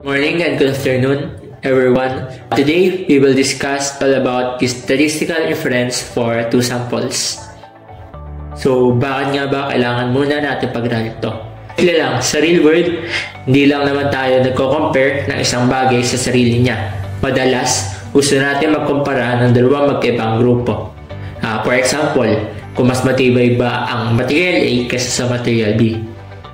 Morning and good afternoon, everyone. Today, we will discuss all about the statistical inference for two samples. So, bakit nga ba kailangan muna natin pag-run ito? Sila lang, sa real world, hindi lang naman tayo nagko-compare ng isang bagay sa sarili niya. Madalas, gusto natin magkumpara ng dalawang magkaibang grupo. For example, kung mas matibay ba ang material A kaysa sa material B?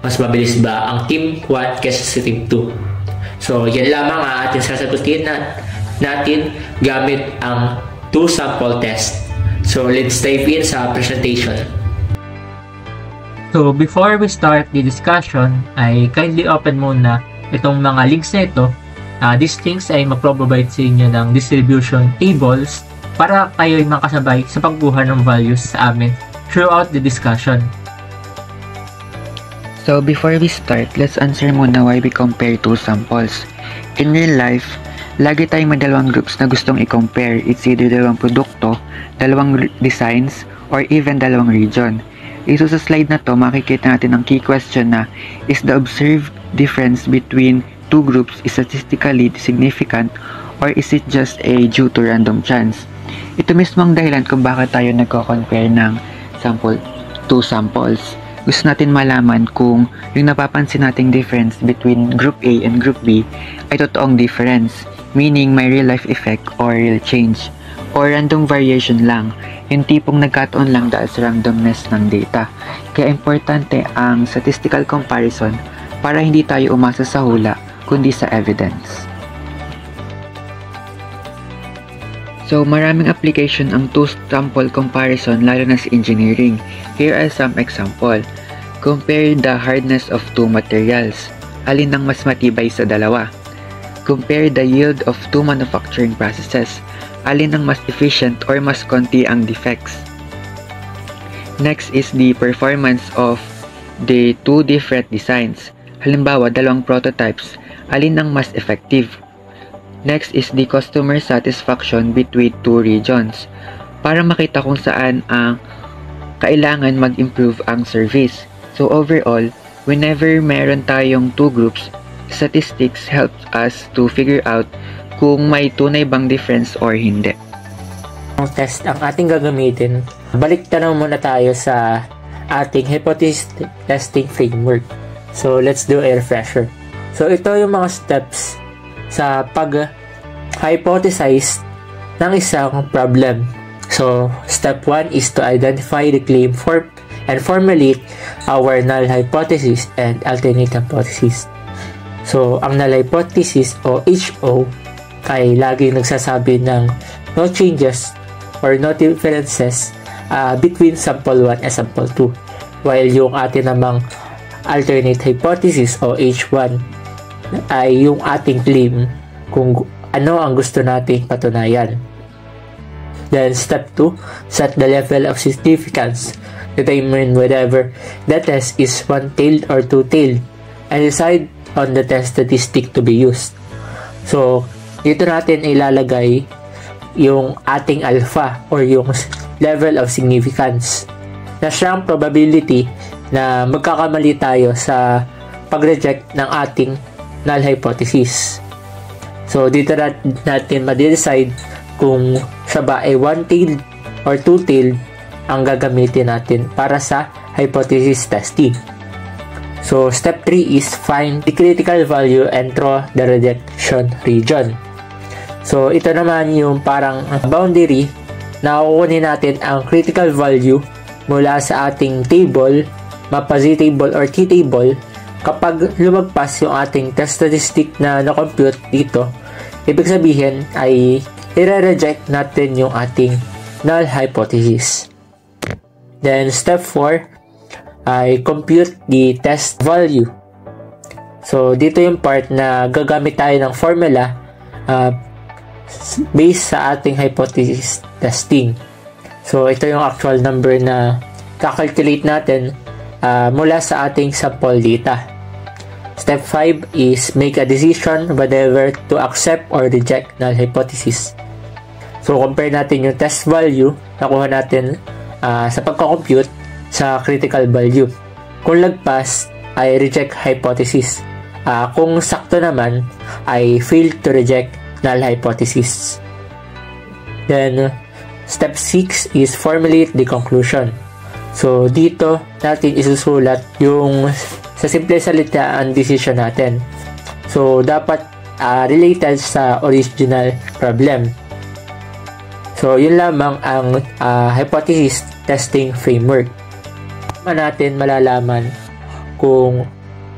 Mas mabilis ba ang team 1 kaysa sa team 2? So, yan lamang ang ating sasagutin natin gamit ang two-sample test. So, let's dive in sa presentation. So, before we start the discussion, ay kindly open muna itong mga links na ito. These links ay mag-provide sa inyo ng distribution tables para kayo ay makasabay sa pagbuha ng values sa amin throughout the discussion. So before we start, let's answer muna why we compare two samples. In real life, lagi tayong may dalawang groups na gustong i-compare. It's either dalawang produkto, dalawang designs, or even dalawang region. Ito sa slide na to, makikita natin ang key question na, is the observed difference between two groups statistically significant or is it just due to random chance? Ito mismo ang dahilan kung bakit tayo nagko-compare ng two samples. Gusto natin malaman kung yung napapansin nating difference between Group A and Group B ay totoong difference, meaning may real life effect or real change, or random variation lang, yung tipong nagkataon lang dahil sa randomness ng data. Kaya importante ang statistical comparison para hindi tayo umasa sa hula kundi sa evidence. So, maraming application ang two-sample comparison lalo na sa engineering. Here are some example. Compare the hardness of two materials. Alin ang mas matibay sa dalawa? Compare the yield of two manufacturing processes. Alin ang mas efficient or mas konti ang defects? Next is the performance of the two different designs. Halimbawa, dalawang prototypes. Alin ang mas effective? Next is the customer satisfaction between two regions para makita kung saan ang kailangan mag-improve ang service. So overall, whenever meron tayong two groups, statistics helps us to figure out kung may tunay bang difference or hindi. Ang test ang ating gagamitin, balik tanong muna tayo sa ating hypothesis testing framework. So let's do a refresher. So ito yung mga steps sa pag-hypothesize ng isang problem. So, step 1 is to identify the claim and formulate our null hypothesis and alternate hypothesis. So, ang null hypothesis o HO ay laging nagsasabi ng no changes or no differences between sample 1 and sample 2. While yung atin namang alternate hypothesis o H1 ay yung ating claim kung ano ang gusto nating patunayan. Then step 2, set the level of significance. Determine whether the test is one-tailed or two-tailed and decide on the test statistic to be used. So, dito natin ilalagay yung ating alpha or yung level of significance na siyang probability na magkakamali tayo sa pag-reject ng ating null hypothesis. So, dito natin ma-decide kung siya ba ay one-tailed or two-tailed ang gagamitin natin para sa hypothesis testing. So, step 3 is find the critical value and draw the rejection region. So, ito naman yung parang boundary na kukunin natin ang critical value mula sa ating table, mapa Z table or T table. Kapag lumagpas yung ating test statistic na na-compute dito, ibig sabihin ay i-reject natin yung ating null hypothesis. Then, step 4 ay compute the test value. So, dito yung part na gagamit tayo ng formula based sa ating hypothesis testing. So, ito yung actual number na kakalculate natin mula sa ating sample data. Step 5 is make a decision whether to accept or reject null hypothesis. So, compare natin yung test value na kuha natin sa pagka-compute sa critical value. Kung lagpas, ay reject hypothesis. Kung sakto naman, ay failed to reject null hypothesis. Then, step 6 is formulate the conclusion. So, dito natin isusulat yung sa simple salita ang decision natin. So, dapat related sa original problem. So, yun lamang ang hypothesis testing framework. Natin malalaman kung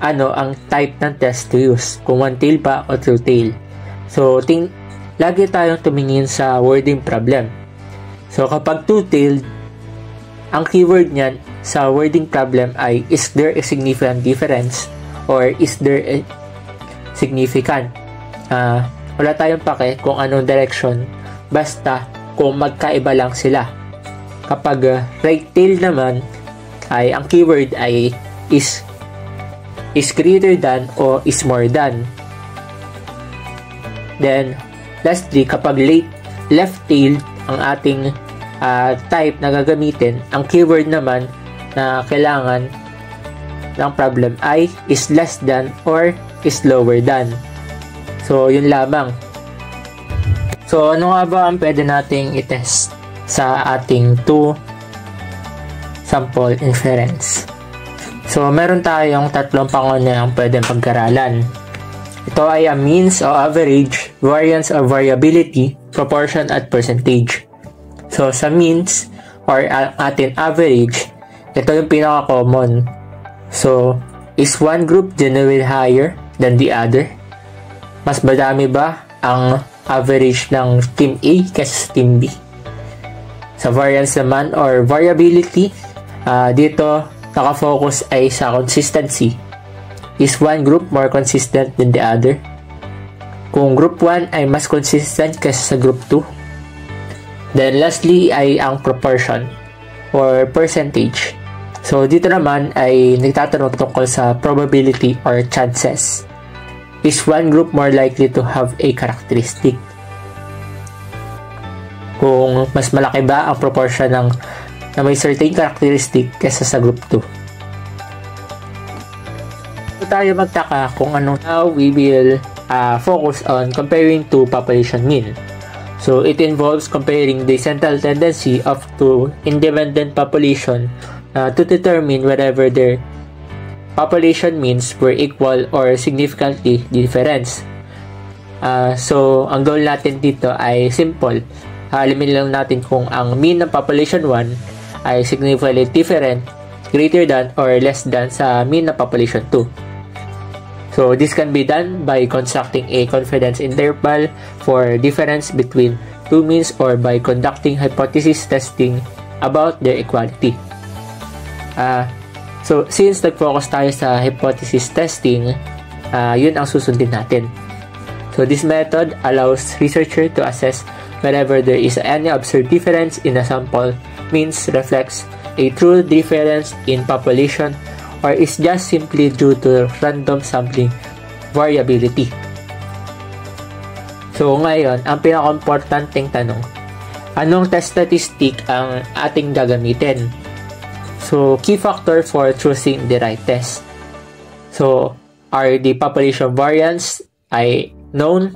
ano ang type ng test to use, kung one-tail ba o two-tail. So, lagi tayong tumingin sa wording problem. So, kapag two-tailed, ang keyword niyan sa wording problem ay, is there a significant difference or is there a significant? Wala tayong pake kung anong direction, basta kung magkaiba lang sila. Kapag right-tail naman, ay ang keyword ay is greater than o is more than. Then, lastly, kapag left-tailed ang ating type na gagamitin, ang keyword naman na kailangan ng problem ay is less than or is lower than. So, yun lamang. So, ano nga ba ang pwede nating i-test sa ating 2 sample inference? So, meron tayong tatlong pangunahing pwedeng pag-aralan. Ito ay a means o average, variance or variability, proportion at percentage. So, sa means or ating average, ito yung pinaka-common. So, is one group generally higher than the other? Mas madami ba ang average ng Team A kaysa sa Team B? Sa variance naman or variability, dito nakafocus ay sa consistency. Is one group more consistent than the other? Kung group 1 ay mas consistent kaysa sa group 2. Then lastly ay ang proportion or percentage. So dito naman ay nagtatanong tungkol sa probability or chances. Is one group more likely to have a characteristic? Kung mas malaki ba ang proportion na may certain characteristic kaysa sa group 2. So tayo magtaka kung anong how we will focus on comparing to population mean. So it involves comparing the central tendency of two independent population to determine whether their population means were equal or significantly different. So ang goal natin dito ay simple. Alamin lang natin kung ang mean ng population 1 ay significantly different, greater than or less than sa mean ng population 2. So this can be done by constructing a confidence interval for difference between two means or by conducting hypothesis testing about their equality. So since nag-focus tayo sa hypothesis testing, yun ang susundin natin. So this method allows researcher to assess whenever there is any observed difference in a sample means reflects a true difference in population or is just simply due to random sampling variability. So ngayon, ang pinaka-importanting tanong, anong test statistic ang ating gagamitin? So key factor for choosing the right test. So are the population variance ay known?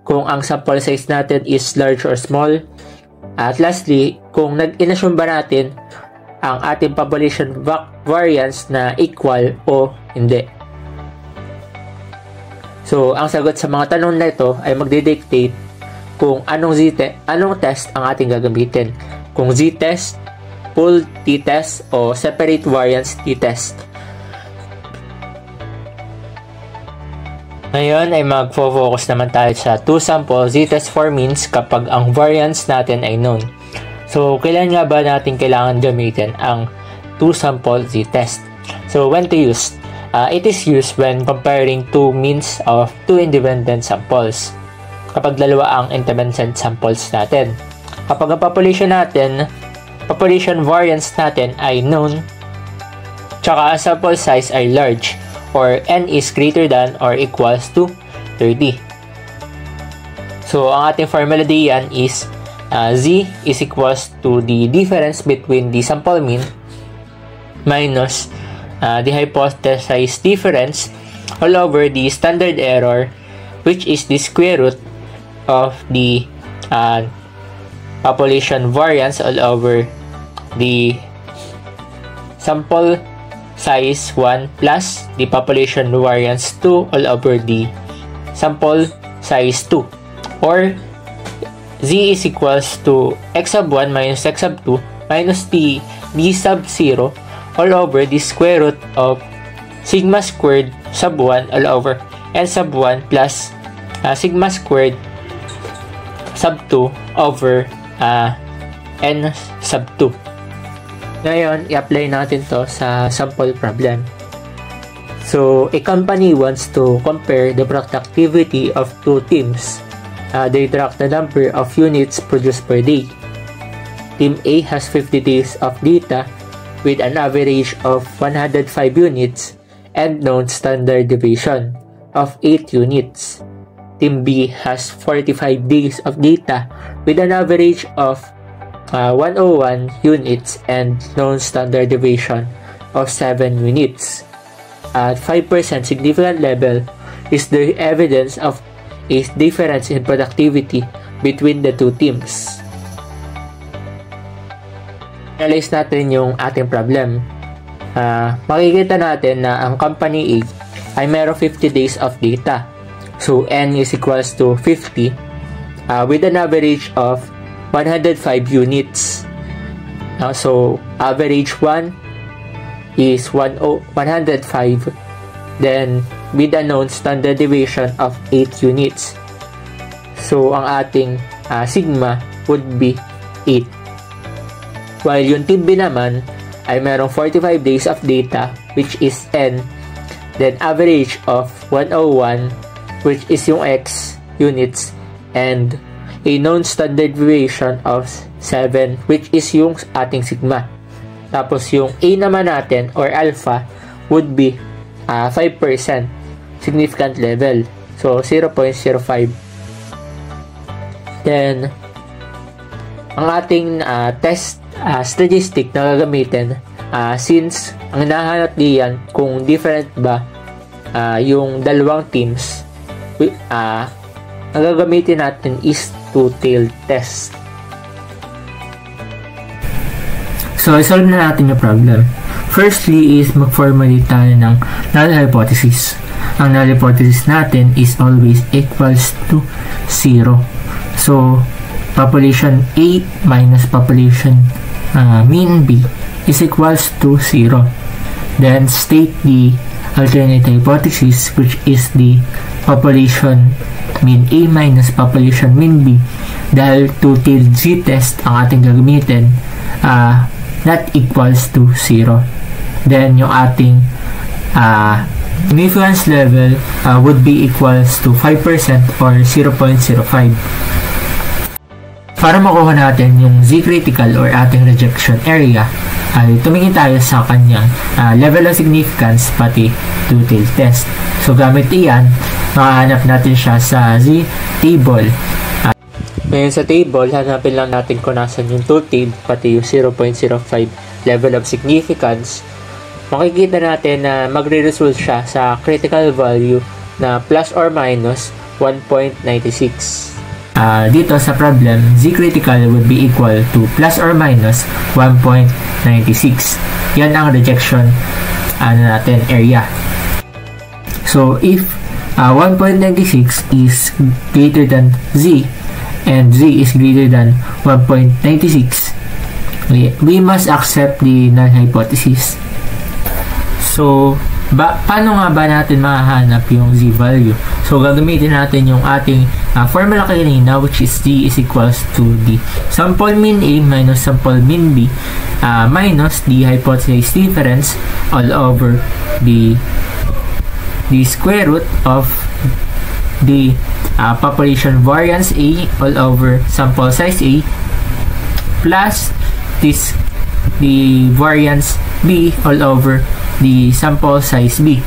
Kung ang sample size natin is large or small? At lastly, kung nag-inassume ba natin ang ating population variance na equal o hindi. So, ang sagot sa mga tanong na ito ay magdidictate kung anong test ang ating gagamitin. Kung z-test, pool t-test, o separate variance t-test. Ngayon ay mag-focus naman tayo sa 2 sample z-test for means kapag ang variance natin ay known. So, kailan nga ba natin kailangan gamitin ang 2 sample z-test? So, when to use? It is used when comparing two means of two independent samples. Kapag dalawa ang independent samples natin. Kapag ang population variance natin ay known, tsaka ang sample size ay large, or n is greater than or equals to 30. So, ang ating formula diyan is z is equals to the difference between the sample mean minus the hypothesized difference all over the standard error, which is the square root of the population variance all over the sample size 1 plus the population variance 2 all over the sample size 2, or z is equals to x sub 1 minus x sub 2 minus d sub 0 all over the square root of sigma squared sub 1 all over n sub 1 plus sigma squared sub 2 over n sub 2. Ngayon, i-apply natin to sa sample problem. So, a company wants to compare the productivity of two teams. They track the number of units produced per day. Team A has 50 days of data with an average of 105 units and known standard deviation of 8 units. Team B has 45 days of data with an average of 101 units and known standard deviation of 7 units. At 5% significant level is the evidence of a difference in productivity between the two teams. Analyze natin yung ating problem. Makikita natin na ang company A ay mayroong 50 days of data. So, N is equals to 50 with an average of 105 units. So, average 1 is 105. Then, with a known standard deviation of 8 units. So, ang ating sigma would be 8. While yung team B naman ay merong 45 days of data, which is N. Then, average of 101, which is yung X units, and a known standard deviation of 7, which is yung ating sigma. Tapos yung A naman natin, or alpha, would be 5% significant level. So, 0.05. Then, ang ating test statistic na gagamitin, since ang hinahanap diyan kung different ba yung dalawang teams, ang gagamitin natin is two-tailed test. So, isolve na natin yung problem. Firstly is mag-formulate tayo ng null hypothesis. Ang null hypothesis natin is always equals to 0. So, population A minus population mean B is equals to 0. Then, state the alternate hypothesis, which is the population mean A minus population mean B. Dahil two-tailed z-test ang ating gagamitin, that equals to 0. Then, yung ating significance level would be equals to 5% or 0.05. Para makuha natin yung z-critical or ating rejection area, ay tumingin tayo sa kanyang level of significance pati two-tailed test. So, gamit iyan, makahanap natin siya sa z-table. Ngayon sa table, hanapin lang natin kung nasan yung two-tailed pati yung 0.05 level of significance. Makikita natin na magre-result siya sa critical value na plus or minus 1.96. Dito sa problem, z-critical would be equal to plus or minus 1.96. Yan ang rejection natin area. So, if 1.96 is greater than z and z is greater than 1.96, we must accept the null hypothesis. So, paano nga ba natin mahahanap yung z-value? So, gagamitin natin yung ating formula kanina, which is z is equals to the sample mean A minus sample mean B minus the hypothesis difference all over the square root of the population variance A all over sample size A plus the variance B all over the sample size B.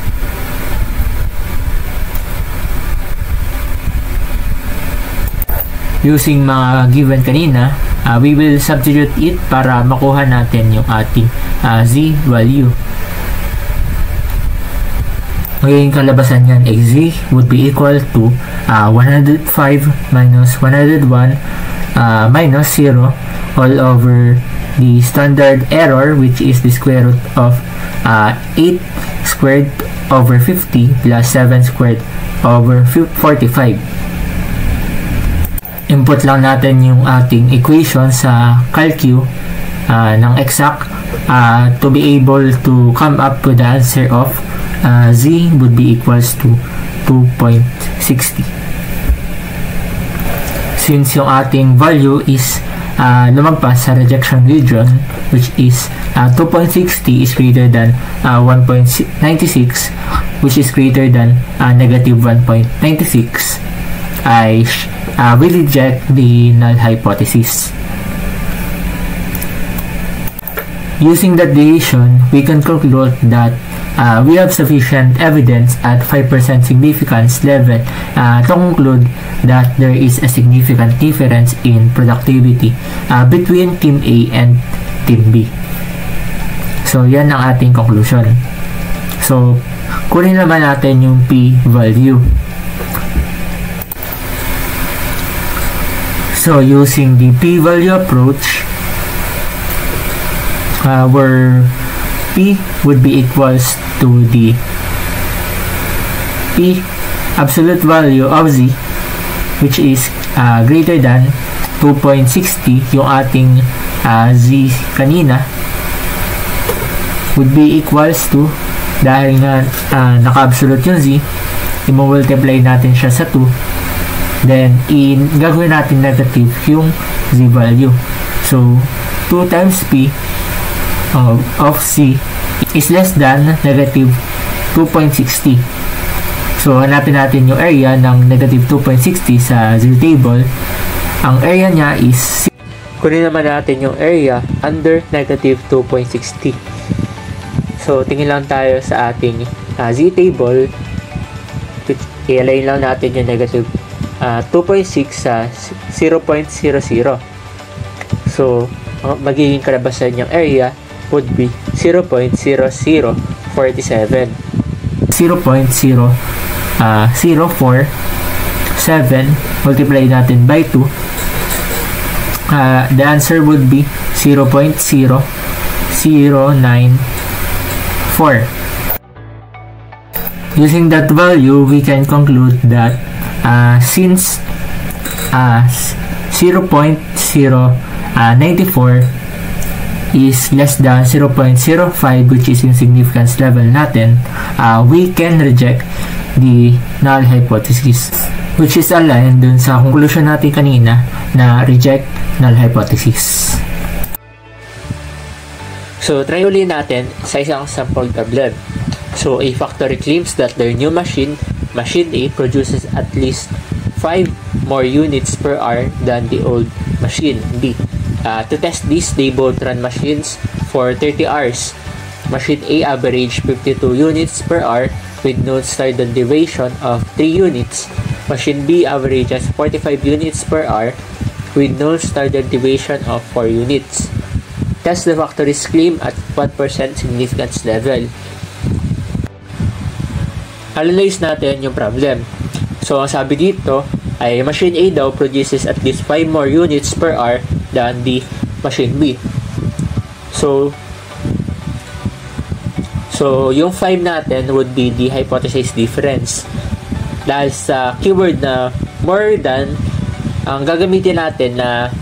Using mga given kanina, we will substitute it para makuha natin yung ating z value. magiging kalabasan yan ay Z would be equal to 105 minus 101 minus 0 all over the standard error, which is the square root of 8 squared over 50 plus 7 squared over 45. Input lang natin yung ating equation sa Calcu ng exact to be able to come up with the answer of Z would be equals to 2.60. Since yung ating value is lumagpas sa rejection region, which is 2.60 is greater than 1.96, which is greater than negative 1.96, we reject the null hypothesis. Using that deviation, we can conclude that we have sufficient evidence at 5% significance level to conclude that there is a significant difference in productivity between Team A and Team B. So, yan ang ating conclusion. So, kunin naman natin yung p-value. So, using the p-value approach, where P would be equals to the P absolute value of Z, which is greater than 2.60, yung ating Z kanina, would be equals to, dahil nga naka-absolute yung Z, i-multiply natin siya sa 2, then gagawin natin negative yung Z value. So, 2 times P of C is less than negative 2.60. So, hanapin natin yung area ng negative 2.60 sa Z table. Ang area niya is, kunin naman natin yung area under negative 2.60. So, tingin lang tayo sa ating Z table. I-align lang natin yung negative 2.6 sa 0.00. So, magiging kalabasan yung area would be 0.0047. 0.0047 multiply natin by 2. The answer would be 0.0094. Using that value, we can conclude that since 0.094 is less than 0.05, which is in significance level natin, we can reject the null hypothesis, which is aligned dun sa conclusion natin kanina na reject null hypothesis. So, try ulit natin sa isang sample problem. So, a factory claims that their new machine A, produces at least 5 more units per hour than the old machine B. To test this, they both run machines for 30 hours. Machine A averaged 52 units per hour with no standard deviation of 3 units. Machine B averages 45 units per hour with no standard deviation of 4 units. Test the factory's claim at 1% significance level. Analyze natin yung problem. So, ang sabi dito ay machine A daw produces at least 5 more units per hour than the machine B. So yung 5 natin would be the hypothesis difference. Dahil sa keyword na more than, ang gagamitin natin na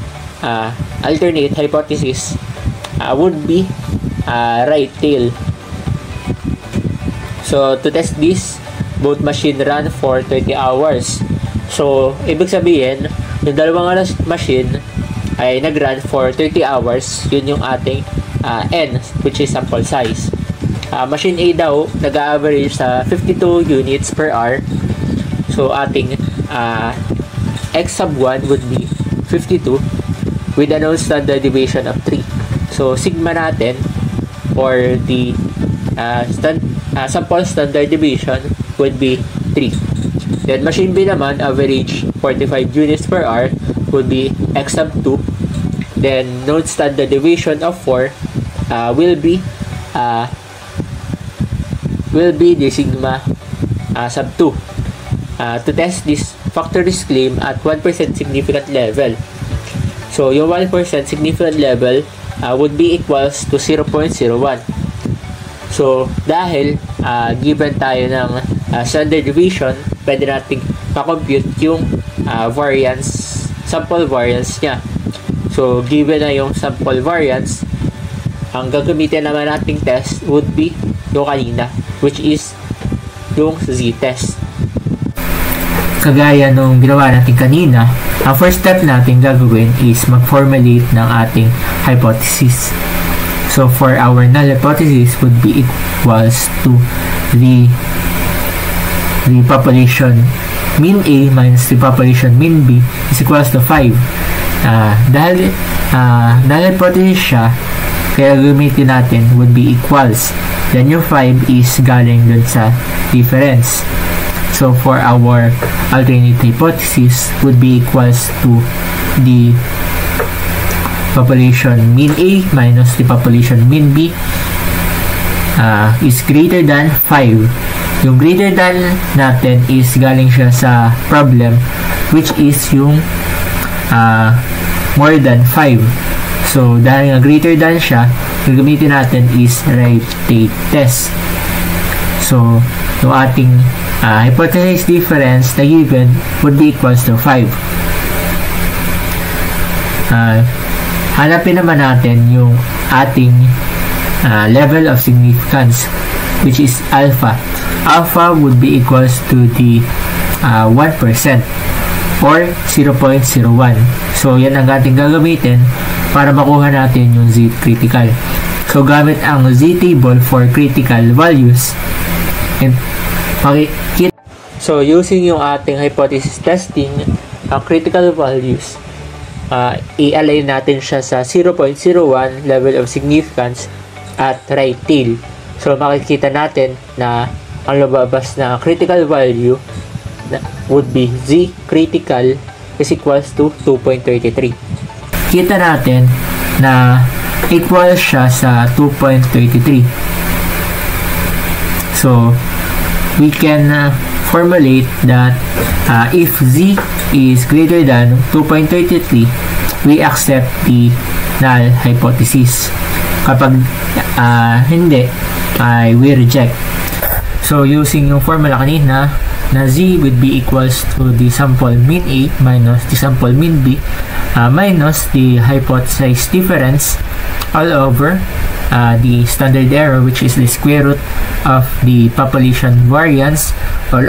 alternate hypothesis would be right tail. So, to test this, both machine run for 30 hours. So, ibig sabihin, yung dalawang machine ay nag-run for 30 hours. Yun yung ating N, which is sample size. Machine A daw, nag-average sa 52 units per hour. So, ating X sub 1 would be 52 with a known standard deviation of 3. So, sigma natin or the sample standard deviation would be 3. Then, machine B naman, average 45 units per hour would be X sub 2. Then, known standard deviation of 4 will be the sigma sub 2 to test this factor risk claim at 1% significant level. So, yung 1% significant level would be equals to 0.01. So, dahil given tayo ng standard deviation, pwede natin ma-compute yung sample variance niya. So, given na yung sample variance, ang gagamitin naman nating test would be yung kanina, which is yung z-test. Kagaya nung ginawa natin kanina, ang first step natin gagawin is mag-formulate ng ating hypothesis. So, for our null hypothesis would be equals to the population mean A minus the population mean B is equals to 5. Dahil null hypothesis siya, kaya gamitin natin would be equals. Then yung 5 is galing dun sa difference. So, for our alternate hypothesis would be equals to the population mean A minus the population mean B is greater than 5. Yung greater than natin is galing siya sa problem, which is yung more than 5. So, dahil greater than siya, gagamitin natin is right-state test. So, yung ating hypothesis difference na given would be equals to 5. Hanapin naman natin yung ating level of significance, which is alpha. Alpha would be equals to the 1% or 0.01. So, yan ang ating gagamitin para makuha natin yung z-critical. So, gamit ang z-table for critical values. And, so, using yung ating hypothesis testing, ang critical values, i-align natin siya sa 0.01 level of significance at right tail. So, makikita natin na ang lumabas na critical value would be z critical is equals to 2.33. Kita natin na equal siya sa 2.33. So, we can formulate that if z is greater than 2.33, we accept the null hypothesis. Kapag hindi, we reject. So, using yung formula kanina, na z would be equals to the sample mean A minus the sample mean B minus the hypothesis difference all over the standard error, which is the square root of the population variance all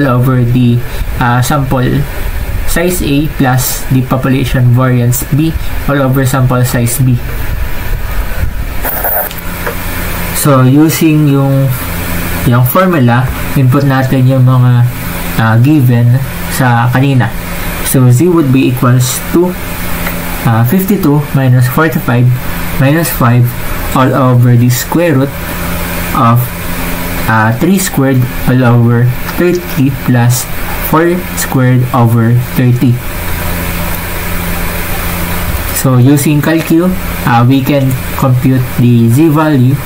over the sample size A plus the population variance B all over sample size B. So, using yung formula, input natin yung mga given sa kanina. So, z would be equals to 52 minus 45 minus 5 all over the square root of 3 squared all over 30 plus 4 squared over 30. So, using calcu, we can compute the z value.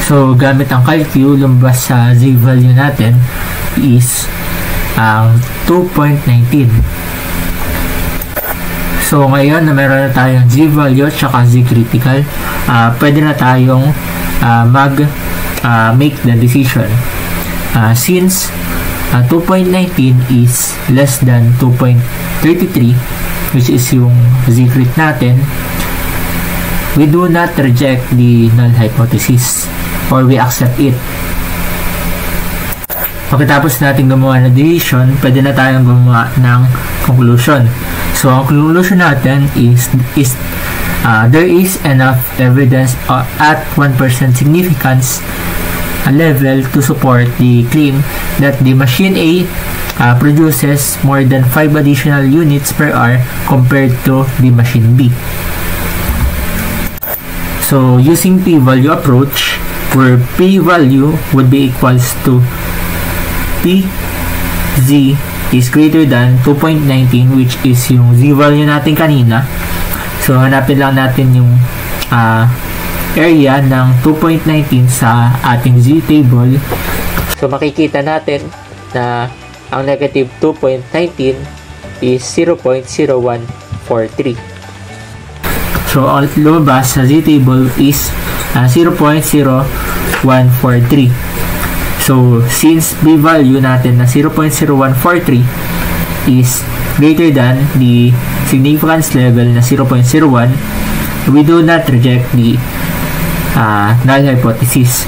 So, gamit ang calcu, lumabas sa z value natin is 2.19. So, ngayon na meron na tayong z value at saka z critical, pwede na tayong make the decision. Since 2.19 is less than 2.33, which is yung z crit natin, we do not reject the null hypothesis or we accept it. Pagkatapos natin gumawa ng decision, pwede na tayong gumawa ng conclusion. So, ang conclusion natin is there is enough evidence at 1% significance level to support the claim that the machine A produces more than 5 additional units per hour compared to the machine B. So, using p-value approach, where p-value would be equals to z is greater than 2.19, which is yung z value natin kanina. So, hanapin lang natin yung area ng 2.19 sa ating z table. So makikita natin na ang negative 2.19 is 0.0143. So, ang lumabas sa z-table is 0.0143. So, since b-value natin na 0.0143 is greater than the significance level na 0.01, we do not reject the null hypothesis.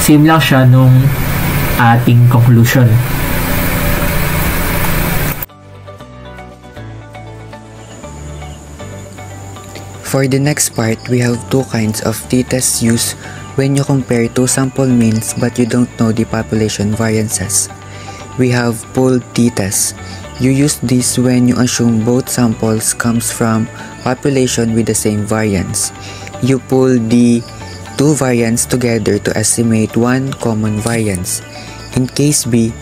Same lang siya nung ating conclusion. For the next part, we have two kinds of t-tests used when you compare two sample means but you don't know the population variances. We have pooled t-tests. You use this when you assume both samples comes from population with the same variance. You pool the two variants together to estimate one common variance. In case B,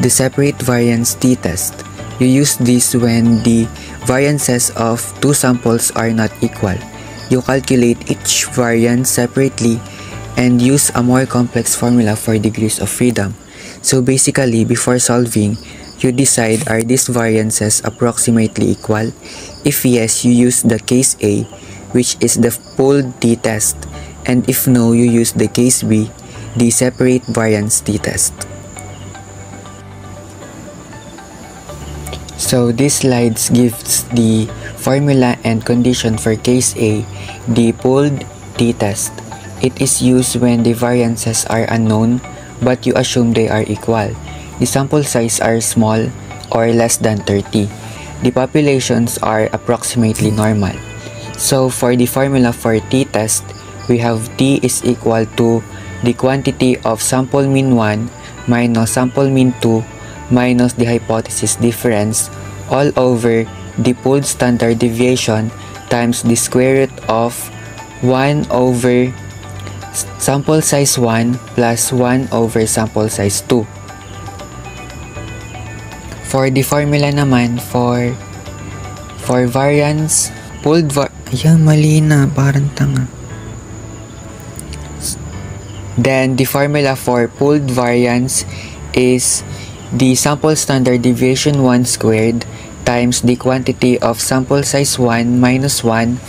the separate variance t-test. You use this when the variances of two samples are not equal. You calculate each variance separately and use a more complex formula for degrees of freedom. So basically, before solving, you decide are these variances approximately equal? If yes, you use the case A, which is the pooled t-test, and if no, you use the case B, the separate variance t-test. So this slide gives the formula and condition for case A, the pooled t-test. It is used when the variances are unknown but you assume they are equal. The sample size are small or less than 30. The populations are approximately normal. So for the formula for t-test, we have t is equal to the quantity of sample mean 1 minus sample mean 2 minus the hypothesis difference all over the pooled standard deviation times the square root of 1 over sample size 1 plus 1 over sample size 2. For the formula naman for variance, pooled mali na, parang tanga. Then the formula for pooled variance is the sample standard deviation 1 squared times the quantity of sample size 1 minus 1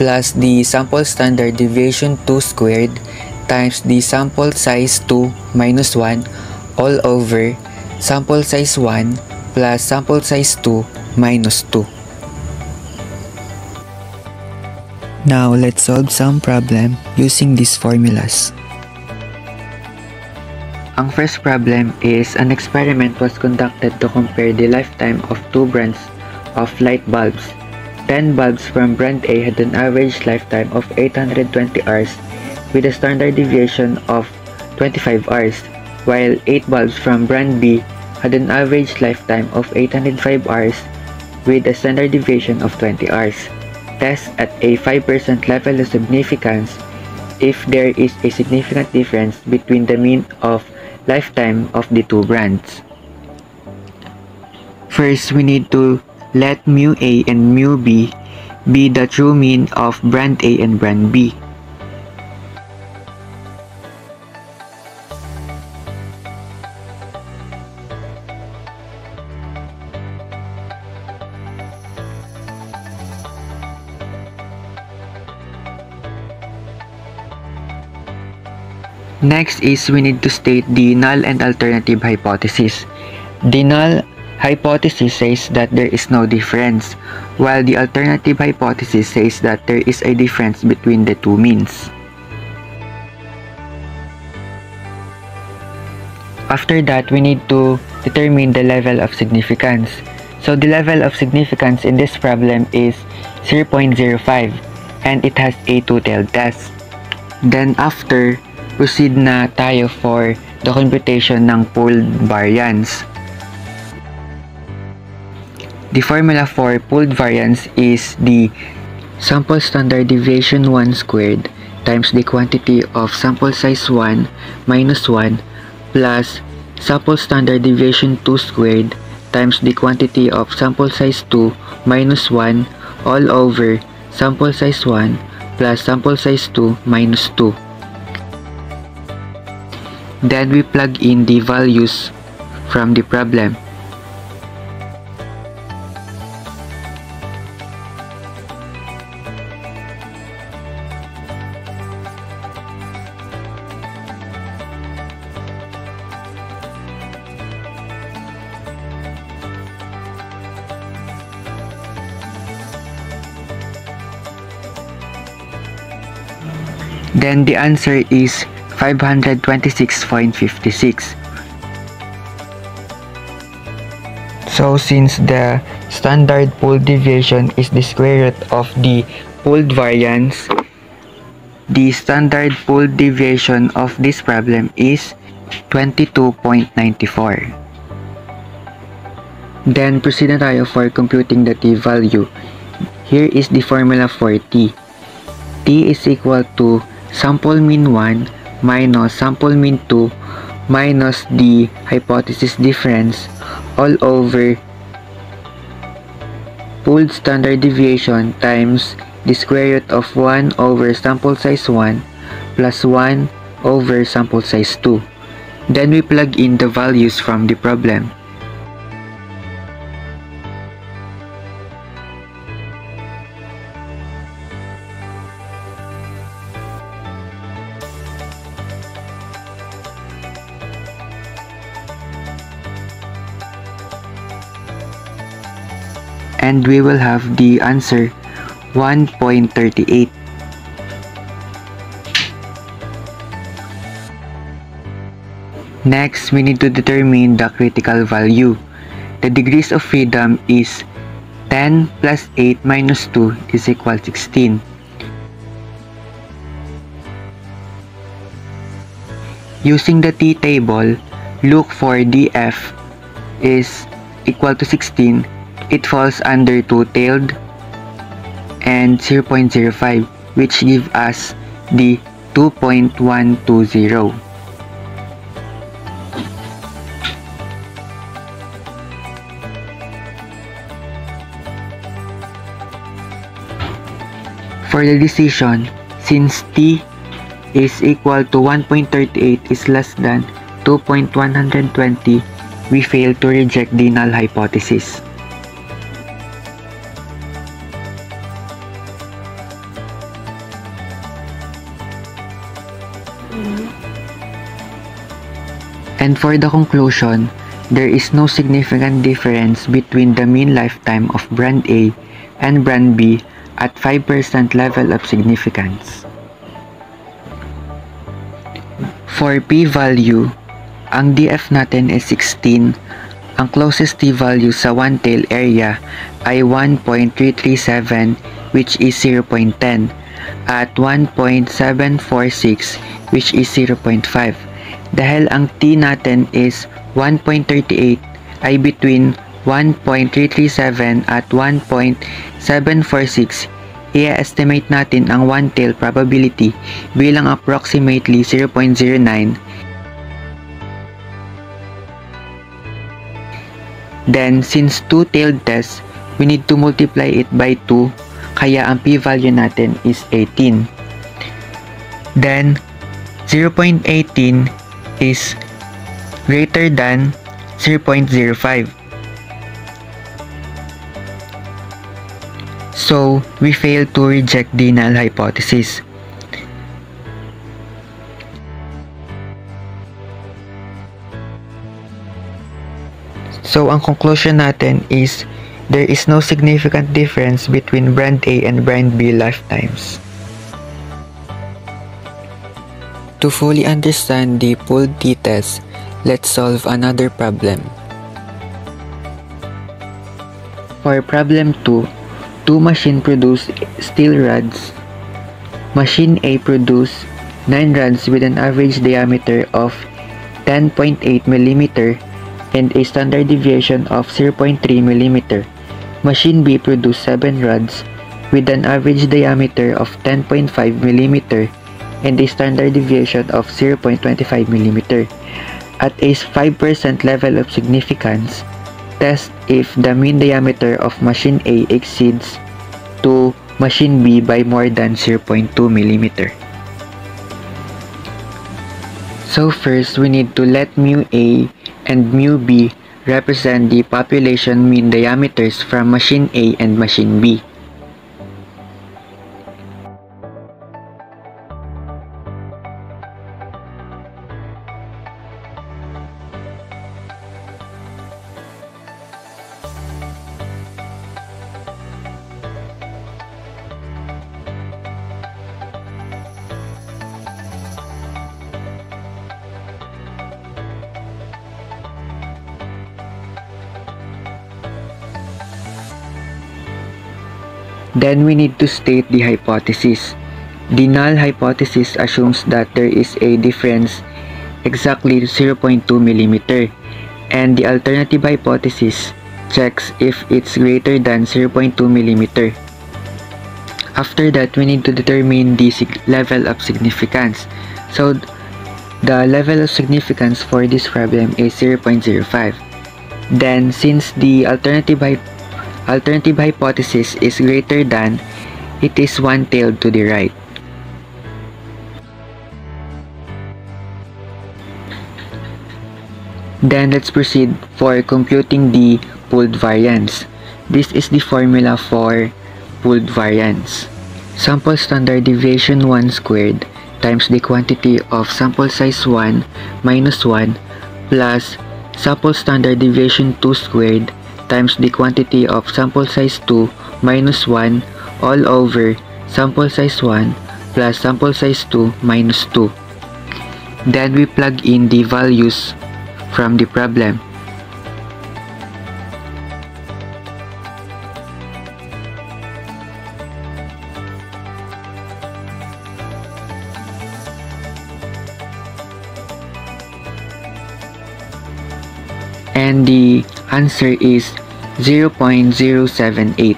plus the sample standard deviation 2 squared times the sample size 2 minus 1 all over sample size 1 plus sample size 2 minus 2. Now let's solve some problem using these formulas. Ang first problem is an experiment was conducted to compare the lifetime of two brands of light bulbs. 10 bulbs from brand A had an average lifetime of 820 hours with a standard deviation of 25 hours, while 8 bulbs from brand B had an average lifetime of 805 hours with a standard deviation of 20 hours. Test at a 5% level of significance if there is a significant difference between the mean of lifetime of the two brands. First, we need to let mu A and mu B be the true mean of brand A and brand B. Next is we need to state the null and alternative hypothesis. The null hypothesis says that there is no difference, while the alternative hypothesis says that there is a difference between the two means. After that, we need to determine the level of significance. So the level of significance in this problem is 0.05 and it has a two-tailed test. Then after, proceed na tayo for the computation ng pooled variance. The formula for pooled variance is the sample standard deviation 1 squared times the quantity of sample size 1 minus 1 plus sample standard deviation 2 squared times the quantity of sample size 2 minus 1 all over sample size 1 plus sample size 2 minus 2. Then we plug in the values from the problem. Then the answer is 526.56. So since the standard pooled deviation is the square root of the pooled variance, the standard pooled deviation of this problem is 22.94. Then proceed na tayo for computing the t-value. Here is the formula for t. T is equal to sample mean 1 minus sample mean 2 minus the hypothesis difference all over pooled standard deviation times the square root of 1 over sample size 1 plus 1 over sample size 2. Then we plug in the values from the problem. And we will have the answer 1.38. Next, we need to determine the critical value. The degrees of freedom is 10 plus 8 minus 2 is equal 16. Using the t-table, look for df is equal to 16. It falls under two-tailed and 0.05, which give us the 2.120. For the decision, since t is equal to 1.38 is less than 2.120, we fail to reject the null hypothesis. And for the conclusion, there is no significant difference between the mean lifetime of brand A and brand B at 5% level of significance. For p-value, ang df natin is 16. Ang closest t-value sa one-tail area ay 1.337, which is 0.10, at 1.746, which is 0.5. Dahil ang t natin is 1.38 ay between 1.337 at 1.746, i-estimate natin ang one-tail probability bilang approximately 0.09. Then, since two-tailed test, we need to multiply it by 2, kaya ang p-value natin is 18. Then, 0.18 is greater than 0.05. So, we fail to reject the null hypothesis. So, ang conclusion natin is there is no significant difference between brand A and brand B lifetimes. To fully understand the pooled t-test, let's solve another problem. For problem 2, two machines produce steel rods. Machine A produce 9 rods with an average diameter of 10.8 mm and a standard deviation of 0.3 mm. Machine B produce 7 rods with an average diameter of 10.5 mm and a standard deviation of 0.25 mm. At a 5% level of significance, test if the mean diameter of machine A exceeds to machine B by more than 0.2 mm. So first, we need to let mu A and mu B represent the population mean diameters from machine A and machine B. Then we need to state the hypothesis. The null hypothesis assumes that there is a difference exactly 0.2 mm, and the alternative hypothesis checks if it's greater than 0.2 mm. After that, we need to determine the level of significance. So the level of significance for this problem is 0.05. Then, since the alternative hypothesis is greater than, it is one-tailed to the right. Then let's proceed for computing the pooled variance. This is the formula for pooled variance. Sample standard deviation 1 squared times the quantity of sample size 1 minus 1 plus sample standard deviation 2 squared times the quantity of sample size 2 minus 1 all over sample size 1 plus sample size 2 minus 2. Then we plug in the values from the problem. And the answer is 0.078.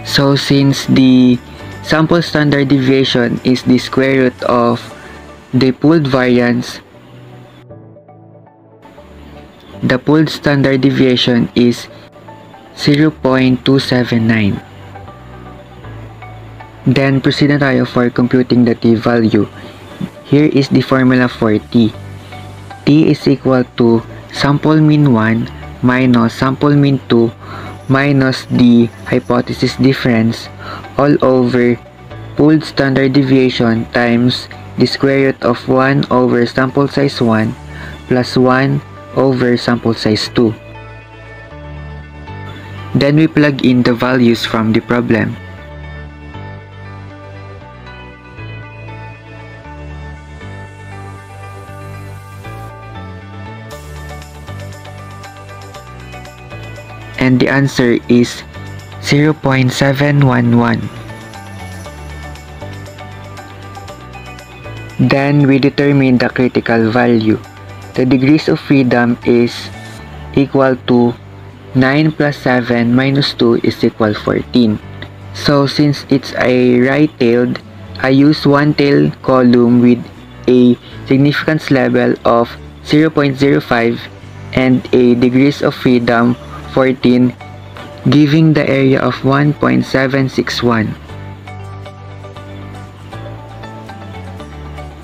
So since the sample standard deviation is the square root of the pooled variance, the pooled standard deviation is 0.279. Then proceed na tayo for computing the t-value. Here is the formula for t. T is equal to sample mean 1 minus sample mean 2 minus the hypothesis difference all over pooled standard deviation times the square root of 1 over sample size 1 plus 1 over sample size 2. Then we plug in the values from the problem. And the answer is 0.711. Then we determine the critical value. The degrees of freedom is equal to 9 plus 7 minus 2 is equal 14. So since it's a right-tailed, I use one-tailed column with a significance level of 0.05 and a degrees of freedom 14, giving the area of 1.761.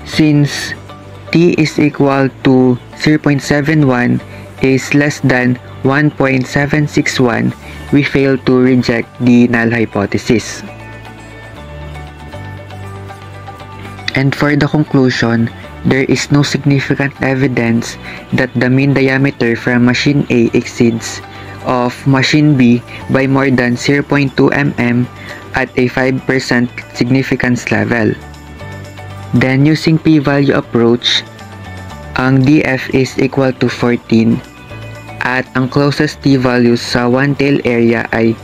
Since t is equal to 0.71 is less than 1.761, we fail to reject the null hypothesis. And for the conclusion, there is no significant evidence that the mean diameter from machine A exceeds of machine B by more than 0.2 mm at a 5% significance level. Then using p-value approach, ang DF is equal to 14 at ang closest t-values sa one-tail area ay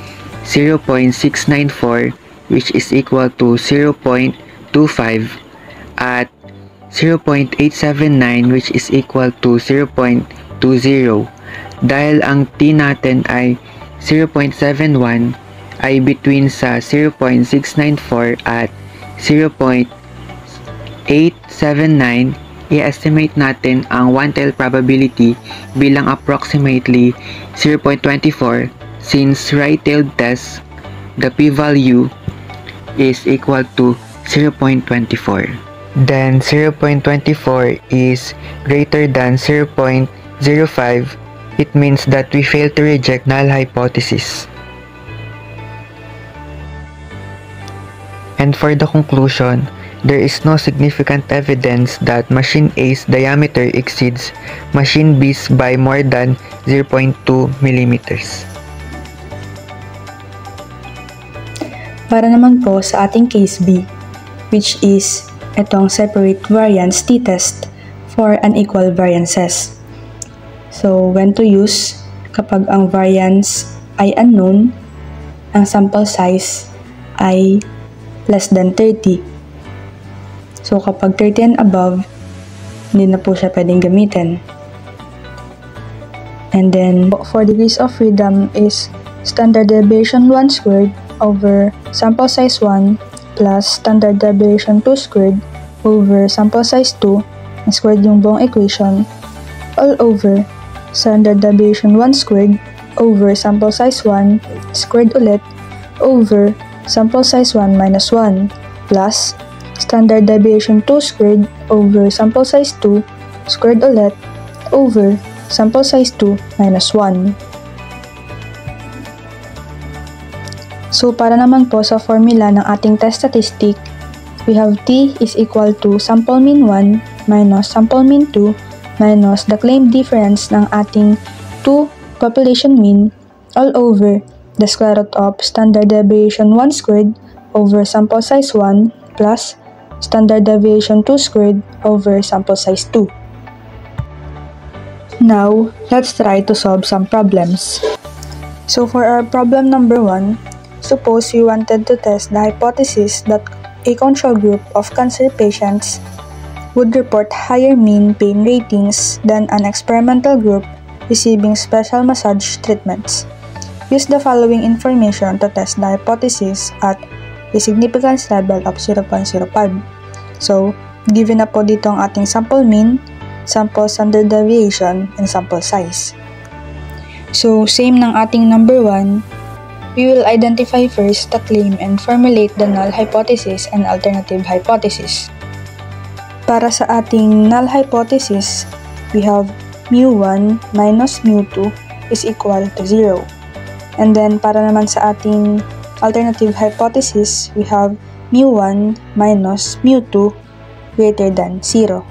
0.694 which is equal to 0.25 at 0.879 which is equal to 0.20. Dahil ang t natin ay 0.71 ay between sa 0.694 at 0.879, i-estimate natin ang one-tail probability bilang approximately 0.24 since right-tailed test, the p-value is equal to 0.24. then 0.24 is greater than 0.05, it means that we fail to reject null hypothesis. And for the conclusion, there is no significant evidence that machine A's diameter exceeds machine B's by more than 0.2 millimeters. Para naman po sa ating case B, which is itong separate variance t-test for unequal variances. So, when to use kapag ang variance ay unknown, ang sample size ay less than 30. So, kapag 30 and above, hindi na po siya pwedeng gamitin. And then, for degrees of freedom is standard deviation 1 squared over sample size 1 plus standard deviation 2 squared over sample size 2, squared yung buong equation, all over standard deviation 1 squared over sample size 1, squared ulit, over sample size 1 minus 1, plus standard deviation 2 squared over sample size 2, squared ulit, over sample size 2 minus 1. So, para naman po sa formula ng ating test statistic, we have t is equal to sample mean 1 minus sample mean 2 minus the claimed difference ng ating 2 population mean all over the square root of standard deviation 1 squared over sample size 1 plus standard deviation 2 squared over sample size 2. Now, let's try to solve some problems. So for our problem number 1, suppose we wanted to test the hypothesis that a control group of cancer patients would report higher mean pain ratings than an experimental group receiving special massage treatments. Use the following information to test the hypothesis at a significance level of 0.05. So, given na po dito ang ating sample mean, sample standard deviation, and sample size. So, same ng ating number 1, we will identify first the claim and formulate the null hypothesis and alternative hypothesis. Para sa ating null hypothesis, we have mu1 minus mu2 is equal to 0. And then, para naman sa ating alternative hypothesis, we have mu1 minus mu2 greater than 0.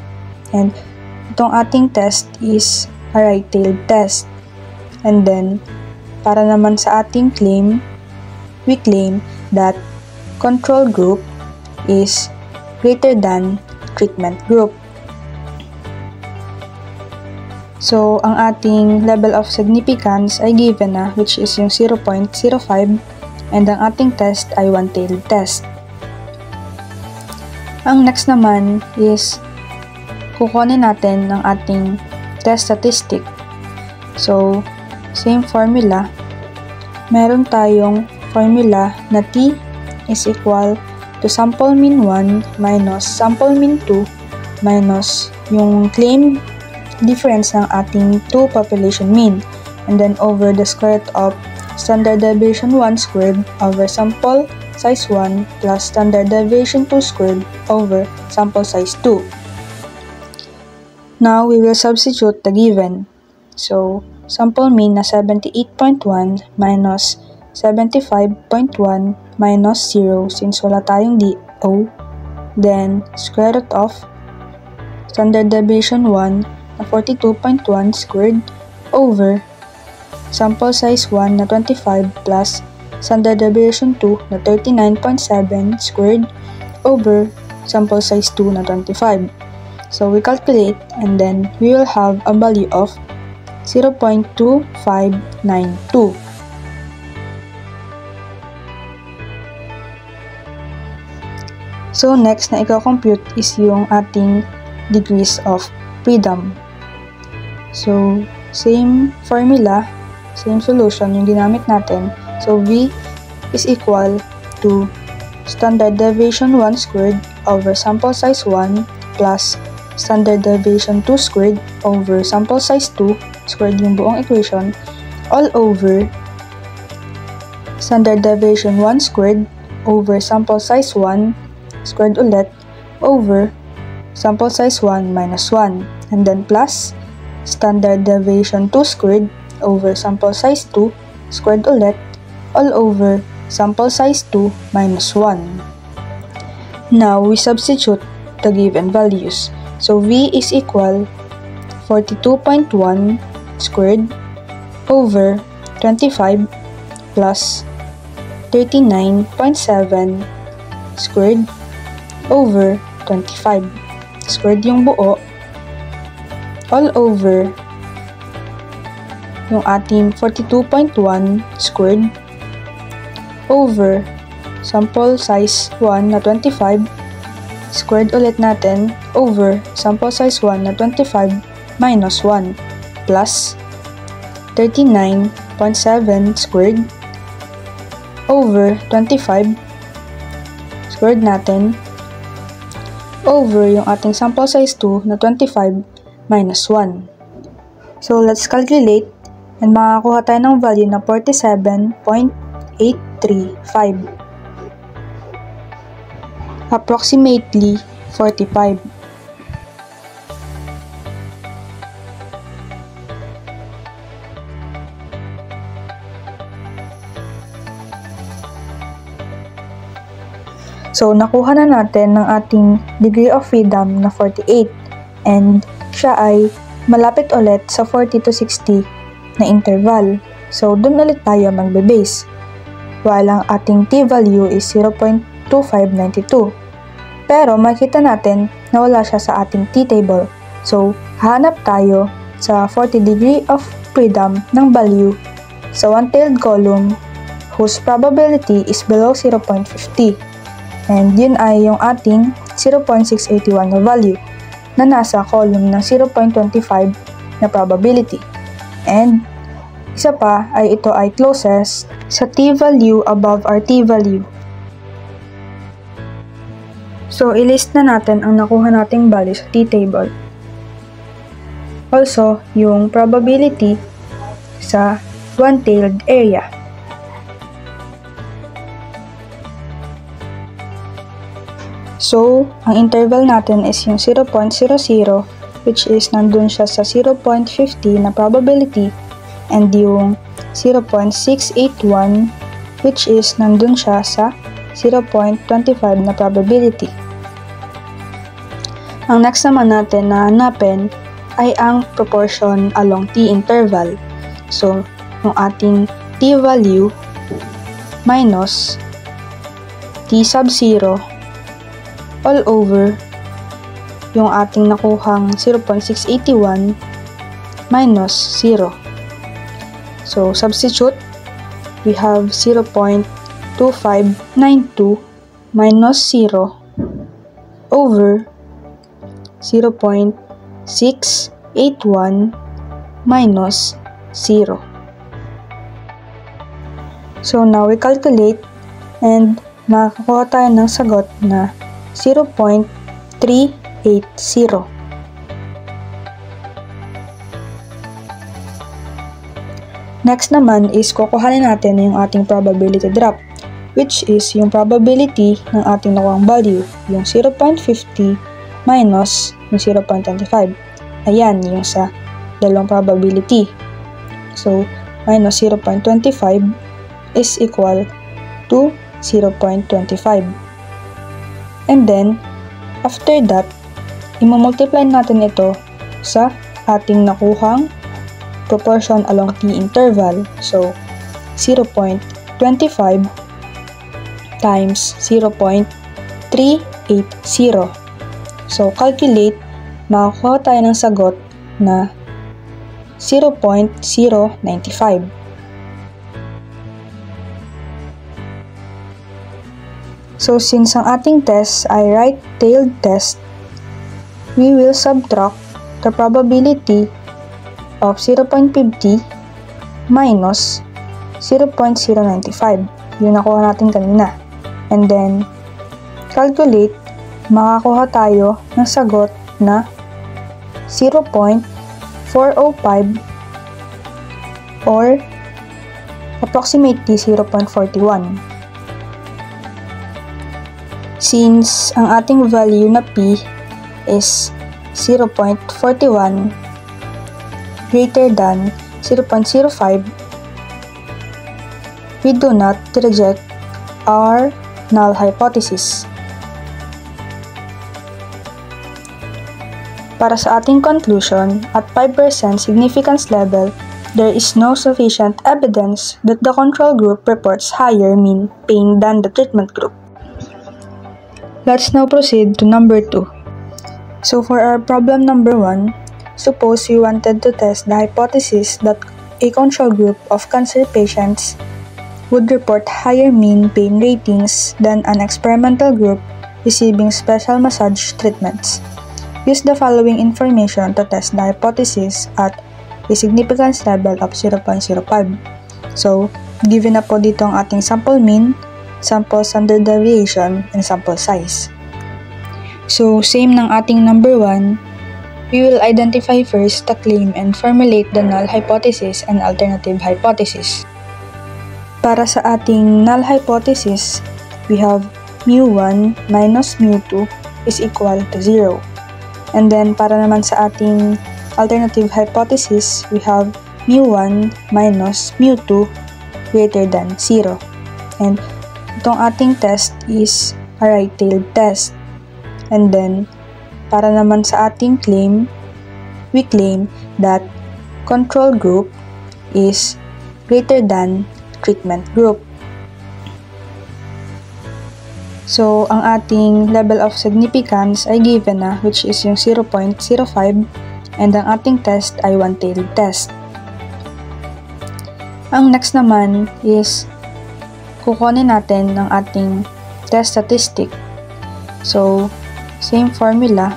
And itong ating test is a right-tailed test. And then, para naman sa ating claim, we claim that control group is greater than treatment group. So, ang ating level of significance ay given na, which is yung 0.05, and ang ating test ay one-tailed test. Ang next naman is kukunin natin ang ating test statistic. So, same formula. Meron tayong formula na t is equal to sample mean 1 minus sample mean 2 minus yung claim difference ng ating 2 population mean, and then over the square root of standard deviation 1 squared over sample size 1 plus standard deviation 2 squared over sample size 2. Now, we will substitute the given. So, sample mean na 78.1 minus 75.1 minus 0 since wala tayong DO, then square root of standard deviation 1 na 42.1 squared over sample size 1 na 25 plus standard deviation 2 na 39.7 squared over sample size 2 na 25. So we calculate and then we will have a value of 0.2592. So next na i-compute is yung ating degrees of freedom. So same formula, same solution yung ginamit natin. So V is equal to standard deviation 1 squared over sample size 1 plus standard deviation 2 squared over sample size 2 squared yung buong equation all over standard deviation 1 squared over sample size 1 squared ulit over sample size 1 minus 1, and then plus standard deviation 2 squared over sample size 2 squared ulit, all over sample size 2 minus 1. Now, we substitute the given values. So, V is equal 42.1 squared over 25 plus 39.7 squared over 25. Squared yung buo, all over yung ating 42.1 squared over sample size 1 na 25, squared ulit natin over sample size 1 na 25 minus 1 plus 39.7 squared over 25 squared natin over yung ating sample size 2 na 25 minus 1. So, let's calculate and makakuha tayo ng value na 47.835. Approximately 45. So, nakuha na natin ng ating degree of freedom na 48 and siya ay malapit ulit sa 40 to 60 na interval. So, dun ulit tayo magbe-base. While ang ating t-value is 0.2592. Pero makita natin na wala siya sa ating t-table. So, hanap tayo sa 40 degree of freedom ng value sa one-tailed column whose probability is below 0.50. And yun ay yung ating 0.681 na value na nasa column ng 0.25 na probability. And isa pa ay ito ay closest sa t-value above our t-value. So, ilist na natin ang nakuha nating value sa t-table. Also, yung probability sa one-tailed area. So, ang interval natin is yung 0.00, which is nandun siya sa 0.50 na probability, and yung 0.681, which is nandun siya sa 0.25 na probability. Ang next naman natin na hanapin ay ang proportion along t-interval. So, yung ating t-value minus t sub 0 all over yung ating nakuhang 0.681 minus 0. So, substitute, we have 0.2592 minus 0 over 0.681 minus 0. So, now we calculate and makakuha tayo ng sagot na 0.380. Next naman is kukuhanin natin yung ating probability drop, which is yung probability ng ating nakuhang value, yung 0.50 minus yung 0.25. Ayan, yung sa dalawang probability. So, minus 0.25 is equal to 0.25. And then, after that, imamultiply natin ito sa ating nakuhang proportion along t-interval. So, 0.25 times 0.380. So, calculate, makakuha tayo ng sagot na 0.095. So, since ang ating test ay right-tailed test, we will subtract the probability of 0.50 minus 0.095. Yung nakuha natin kanina. And then, calculate, makakuha tayo ng sagot na 0.405 or approximately 0.41. Since ang ating value na P is 0.41 greater than 0.05, we do not reject our null hypothesis. Para sa ating conclusion, at 5% significance level, there is no sufficient evidence that the control group reports higher mean pain than the treatment group. Let's now proceed to number 2. So for our problem number 1, suppose we wanted to test the hypothesis that a control group of cancer patients would report higher mean pain ratings than an experimental group receiving special massage treatments. Use the following information to test the hypothesis at a significance level of 0.05. So, given na po dito ang ating sample mean, sample standard deviation, and sample size. So, same ng ating number 1, we will identify first the claim and formulate the null hypothesis and alternative hypothesis. Para sa ating null hypothesis, we have mu1 minus mu2 is equal to 0. And then, para naman sa ating alternative hypothesis, we have mu1 minus mu2 greater than 0. And itong ating test is a right-tailed test. And then, para naman sa ating claim, we claim that control group is greater than treatment group. So, ang ating level of significance ay given na, which is yung 0.05, and ang ating test ay one-tailed test. Ang next naman is kukunin natin ng ating test statistic. So, same formula.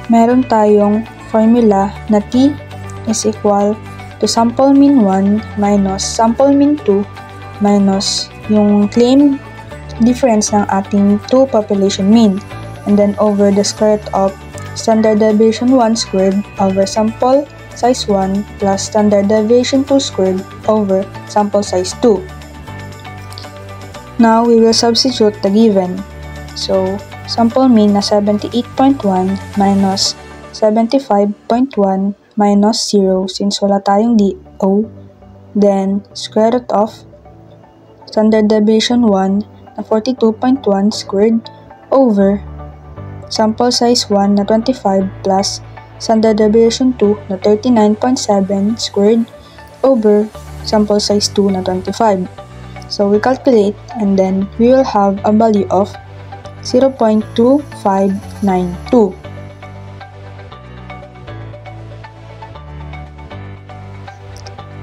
Meron tayong formula na T is equal to sample mean 1 minus sample mean 2 minus yung claim difference ng ating two population mean, and then over the square root of standard deviation 1 squared over sample size 1 plus standard deviation 2 squared over sample size 2. Now, we will substitute the given. So, sample mean na 78.1 minus 75.1 minus 0 since wala tayong DO, then square root of standard deviation 1 na 42.1 squared over sample size 1 na 25 plus standard deviation 2 na 39.7 squared over sample size 2 na 25. So we calculate and then we will have a value of 0.2592.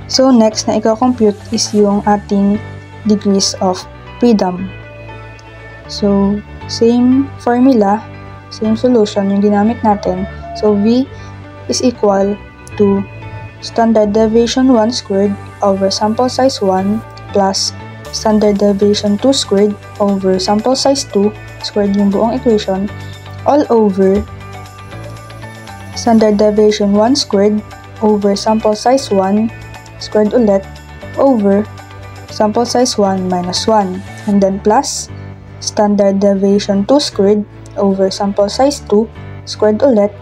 So next na i-compute is yung ating degrees of freedom. So, same formula, same solution yung ginamit natin. So, V is equal to standard deviation 1 squared over sample size 1 plus standard deviation 2 squared over sample size 2 squared yung buong equation all over standard deviation 1 squared over sample size 1 squared ulit over sample size 1 minus 1, and then plus standard deviation 2 squared over sample size 2 squared ulit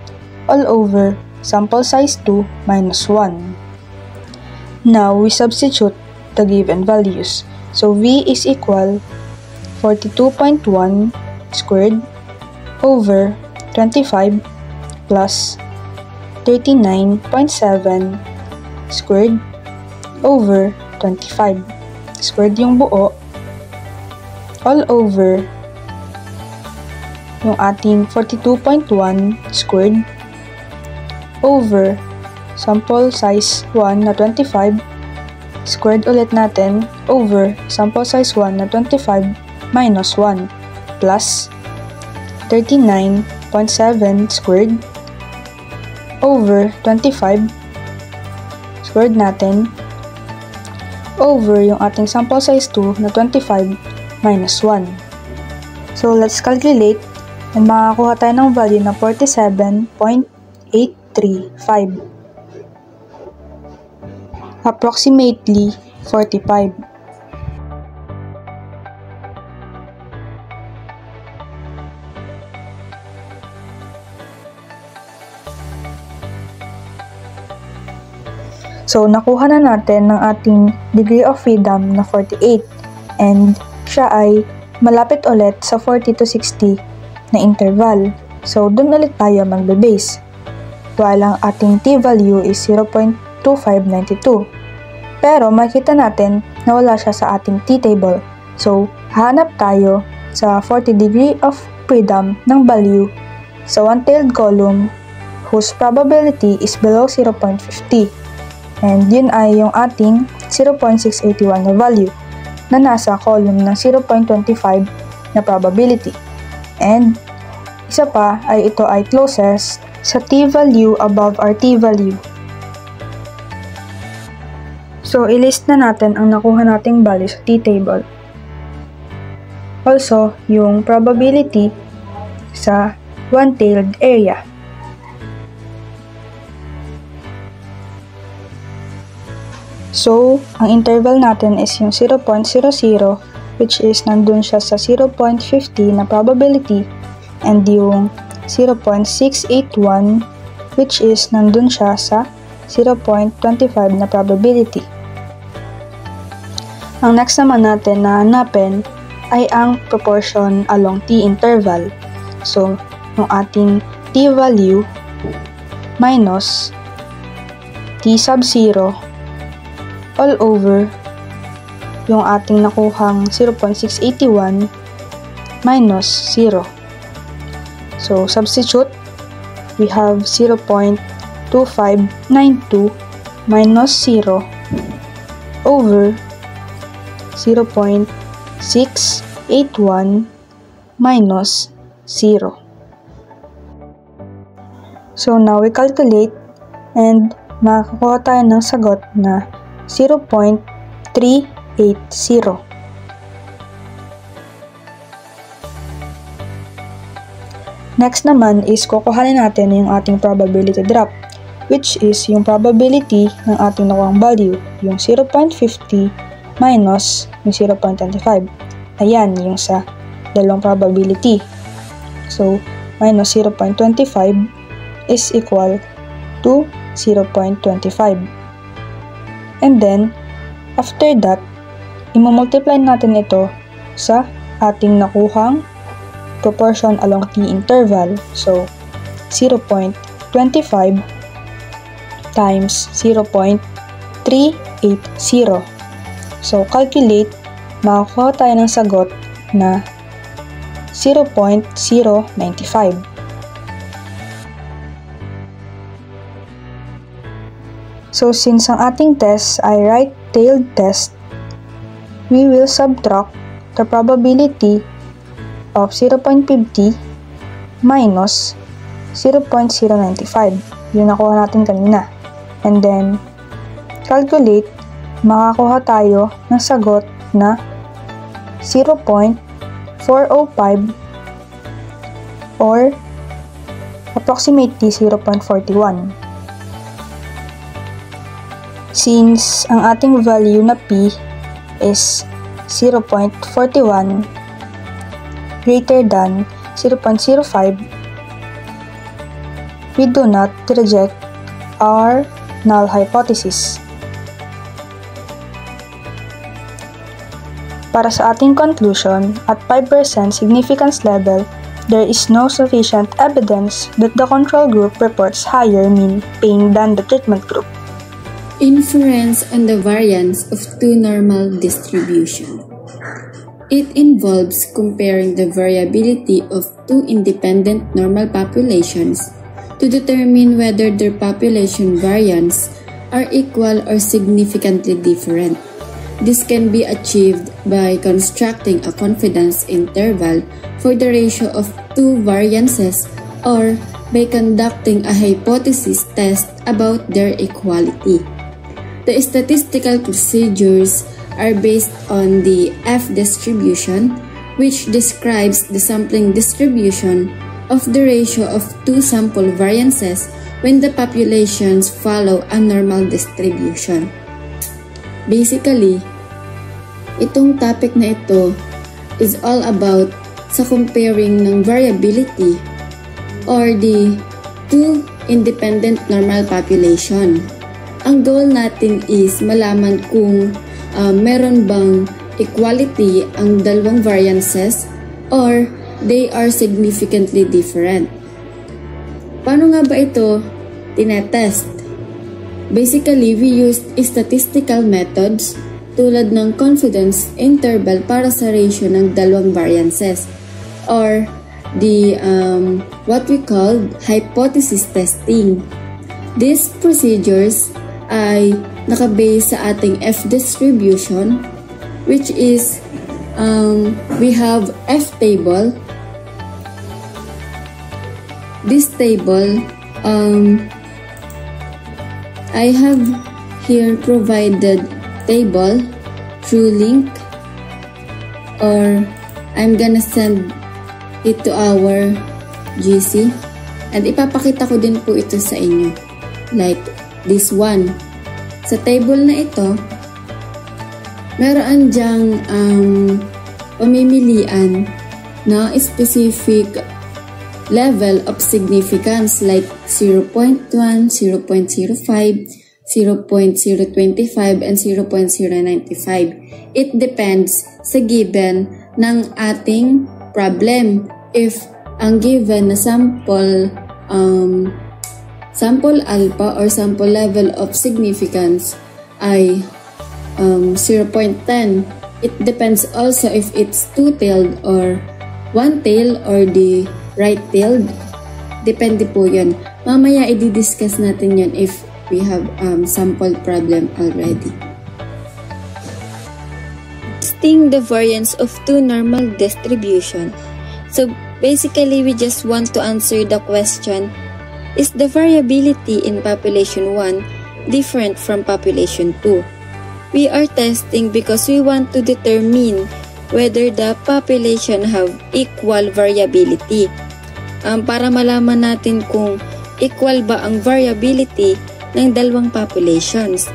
all over sample size 2 minus 1. Now, we substitute the given values. So, V is equal 42.1 squared over 25 plus 39.7 squared over 25. Squared yung buo all over yung ating 42.1 squared over sample size 1 na 25 squared ulit natin over sample size 1 na 25 minus 1 plus 39.7 squared over 25 squared natin over yung ating sample size 2 na 25 minus 1. So, let's calculate and makakuha tayo ng value na 47.835. Approximately 45. So, nakuha na natin ng ating degree of freedom na 48 and siya ay malapit ulit sa 40 to 60 na interval. So, dun ulit tayo magbe-base. While ang ating t-value is 0.2592. Pero makita natin na wala siya sa ating t-table. So, hahanap tayo sa 40 degree of freedom ng value sa one-tailed column whose probability is below 0.50. And yun ay yung ating 0.681 na value na nasa column ng 0.25 na probability. And isa pa ay ito ay closest sa t-value above our t-value. So, ilist na natin ang nakuha nating value sa t-table. Also, yung probability sa one-tailed area. So, ang interval natin is yung 0.00 which is nandun siya sa 0.50 na probability and yung 0.681 which is nandun siya sa 0.25 na probability. Ang next naman natin na hanapin ay ang proportion along t-interval. So, yung ating t-value minus t sub 0 all over yung ating nakuhang 0.681 minus 0. So, substitute, we have 0.2592 minus 0 over 0.681 minus 0. So, now we calculate and makakuha tayo ng sagot na 0.380. Next naman is kukuhanin natin yung ating probability drop, which is yung probability ng ating nakuhang value, yung 0.50 minus yung 0.25. Ayan, yung sa dalawang probability. So, minus 0.25 is equal to 0.25. And then, after that, imamultiply natin ito sa ating nakuhang proportion along t-interval. So, 0.25 times 0.380. So, calculate, makakuha tayo ng sagot na 0.095. So, since ang ating test ay right-tailed test, we will subtract the probability of 0.50 minus 0.095. Yung nakuha natin kanina. And then, calculate, makakuha tayo ng sagot na 0.405 or approximately 0.41. Since ang ating value na P is 0.41 greater than 0.05, we do not reject our null hypothesis. Para sa ating conclusion, at 5% significance level, there is no sufficient evidence that the control group reports higher mean pain than the treatment group. Inference on the variance of two normal distribution. It involves comparing the variability of two independent normal populations to determine whether their population variance are equal or significantly different. This can be achieved by constructing a confidence interval for the ratio of two variances or by conducting a hypothesis test about their equality. The statistical procedures are based on the F distribution, which describes the sampling distribution of the ratio of two sample variances when the populations follow a normal distribution. Basically, itong topic na ito is all about sa comparing ng variability or the two independent normal population. ang goal natin is malaman kung meron bang equality ang dalawang variances or they are significantly different. Paano nga ba ito tinetest? Basically, we used statistical methods tulad ng confidence interval para sa ratio ng dalawang variances or the what we call hypothesis testing. These procedures ay nakabase sa ating F distribution, which is we have F table. This table I have here provided table through link, or I'm gonna send it to our GC, and ipapakita ko din po ito sa inyo like this one. Sa table na ito, meron dyang pamimilian na specific level of significance like 0.1, 0.05, 0.025, and 0.095. It depends sa given ng ating problem. If ang given na sample alpha or sample level of significance ay 0.10, it depends also if it's two-tailed or one-tailed or the right-tailed. Depende po yun. Mamaya i-discuss natin yun if we have sample problem already. Testing the variance of two normal distribution. So basically, we just want to answer the question, is the variability in population 1 different from population 2? We are testing because we want to determine whether the population have equal variability. Para malaman natin kung equal ba ang variability ng dalawang populations,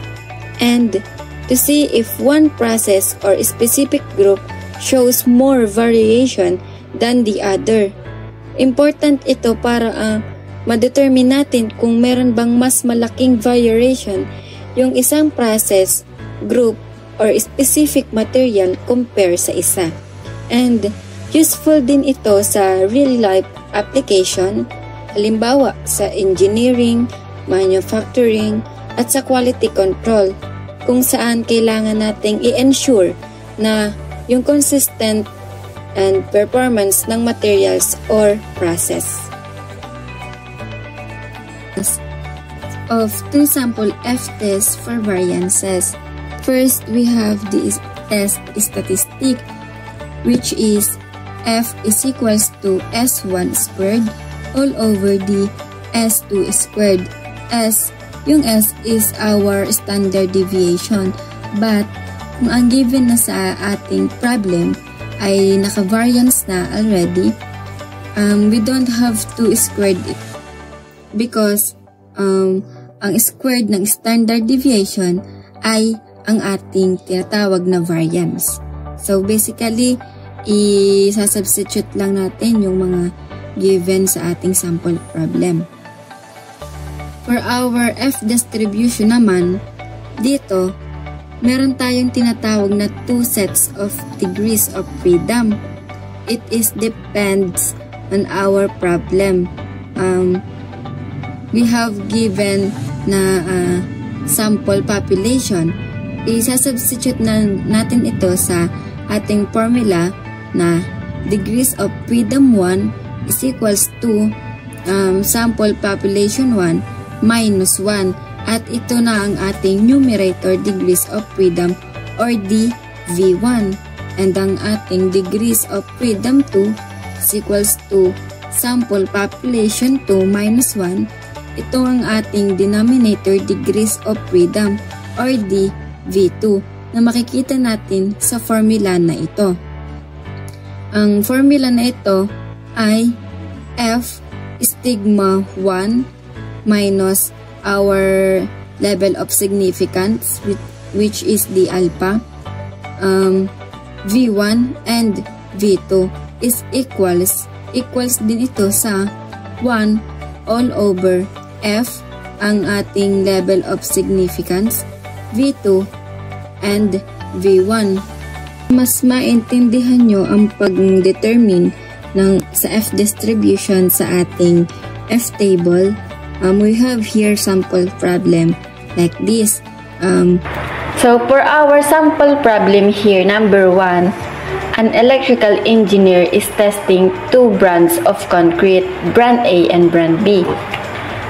and to see if one process or specific group shows more variation than the other. Important ito para ma-determine natin kung meron bang mas malaking variation yung isang process, group, or specific material compare sa isa. And useful din ito sa real-life application, halimbawa sa engineering, manufacturing, at sa quality control, kung saan kailangan nating i-ensure na yung consistent and performance ng materials or process. Of two sample F tests for variances. First, we have the test statistic, which is F is equals to S1 squared all over the S2 squared. Yung S is our standard deviation, but kung ang given na sa ating problem ay naka-variance na already, we don't have to square it because ang squared ng standard deviation ay ang ating tinatawag na variance. So basically, isasubstitute lang natin yung mga given sa ating sample problem. For our F distribution naman, dito, meron tayong tinatawag na two sets of degrees of freedom. It is depends on our problem. We have given na sample population. Isasubstitute na natin ito sa ating formula na degrees of freedom 1 is equals to sample population 1 minus 1, at ito na ang ating numerator degrees of freedom or dV1, and ang ating degrees of freedom 2 is equals to sample population 2 minus 1. Ito ang ating denominator degrees of freedom or dV2 na makikita natin sa formula na ito. Ang formula na ito ay F sigma 1 minus our level of significance, which is the alpha, V1 and V2 is equals din ito sa 1 all over F ang ating level of significance, V2 and V1. Mas maintindihan nyo ang pag-determine sa F distribution sa ating F table, we have here sample problem like this. So for our sample problem here, number 1, an electrical engineer is testing 2 brands of concrete, brand A and brand B,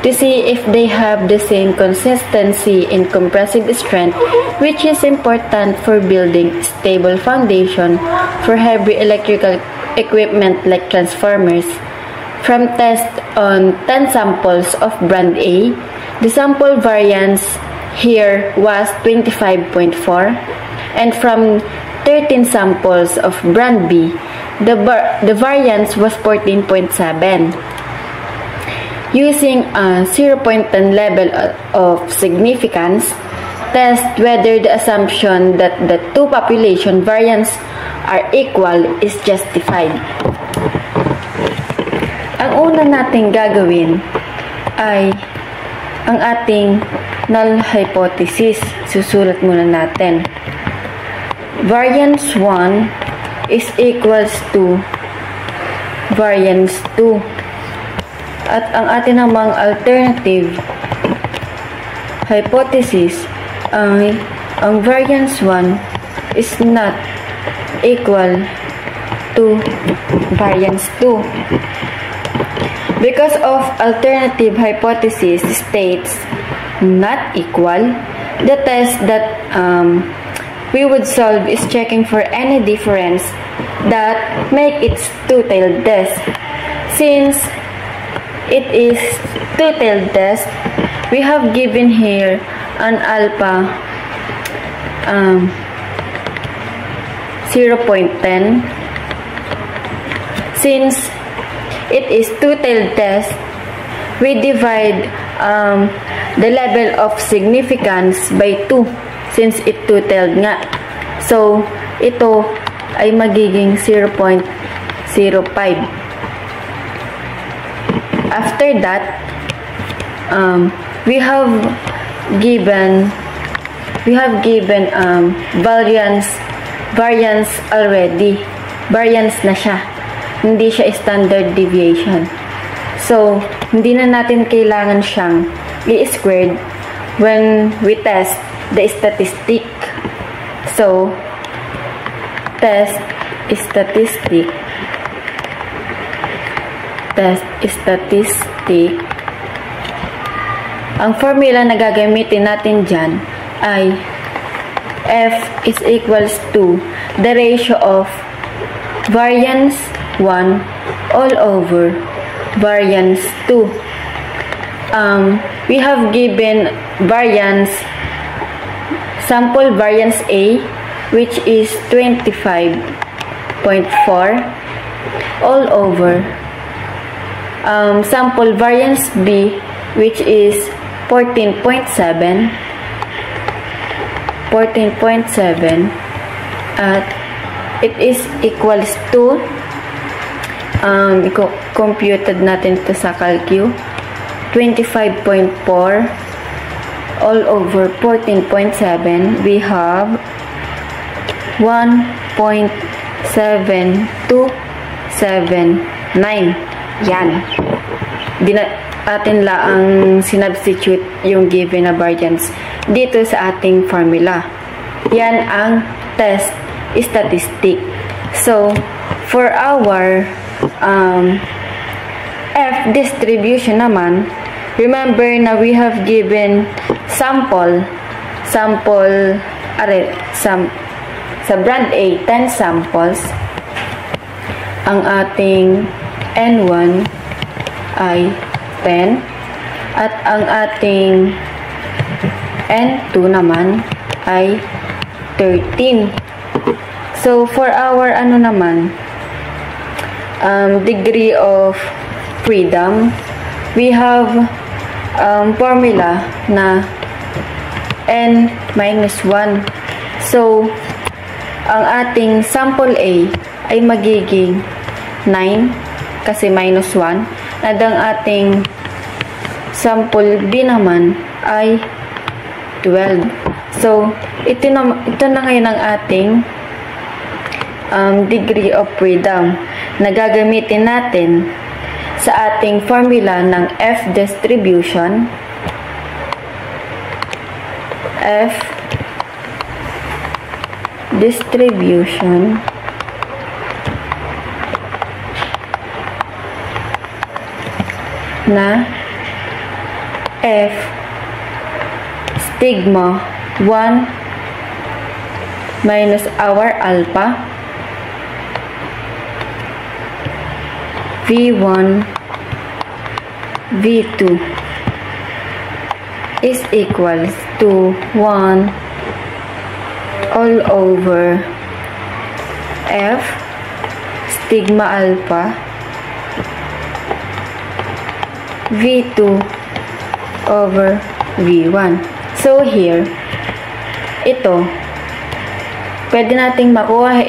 to see if they have the same consistency in compressive strength, which is important for building stable foundation for heavy electrical equipment like transformers. From test on 10 samples of brand A, the sample variance here was 25.4, and from 13 samples of brand B, the variance was 14.7. Using a 0.10 level of significance, test whether the assumption that the two population variance are equal is justified. Ang una nating gagawin ay ang ating null hypothesis. Susulat muna natin. Variance 1 is equals to variance 2. At ang ating namang alternative hypothesis ay ang variance 1 is not equal to variance 2. Because of alternative hypothesis states not equal, the test that we would solve is checking for any difference that make it two-tailed test. Since it is two-tailed test, we have given here an alpha 0.10. Since it is two-tailed test, we divide the level of significance by 2 since it two-tailed nga. So, ito ay magiging 0.05. After that, we have given variance already. Variance na siya. Hindi siya standard deviation. So, hindi na natin kailangan siyang i-squared when we test the statistic. So, test statistic. Ang formula na gagamitin natin dyan ay F is equals to the ratio of variance 1 all over variance 2. We have given sample variance A, which is 25.4 all over sample variance B, which is 14.7 at it is equals to computed natin ito sa calcu, 25.4 all over 14.7, we have 1.7279. Yan. Atin lang sinubstitute yung given na variance dito sa ating formula. Yan ang test statistic. So, for our F distribution naman, remember na we have given sa brand A 10 samples. Ang ating N1 ay 10 at ang ating N2 naman ay 13. So for our degree of freedom, we have formula na n minus 1. So ang ating sample A ay magiging 9 kasi minus 1, at ang ating sample B naman ay 12. So, ito na ngayon ang ating degree of freedom na gagamitin natin sa ating formula ng F distribution. F distribution na F stigma 1 minus our alpha V1 V2 is equals to 1 all over F stigma alpha V2 over V1. So here, ito, pwede nating makuha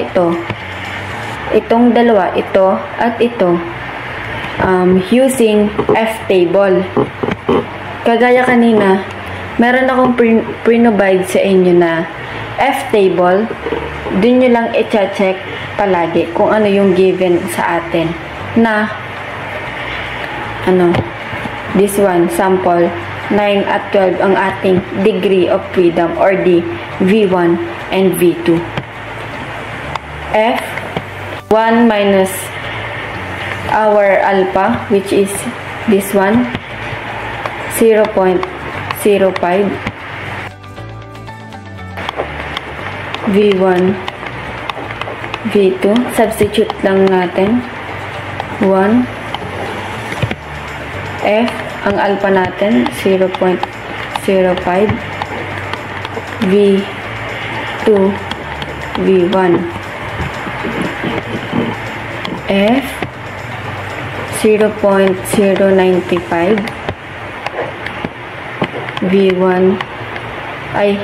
itong dalawa, ito at ito, using F table. Kagaya kanina, meron akong pre-provide sa inyo na F table. Dun nyo lang i-check palagi kung ano yung given sa atin na this one, sample 9 at 12 ang ating degree of freedom or the V1 and V2. F 1 minus our alpha, which is this one, 0.05. V1, V2, substitute lang natin. 1 F, ang alpha natin 0.05, V2, V1, F 0.095, V1 ay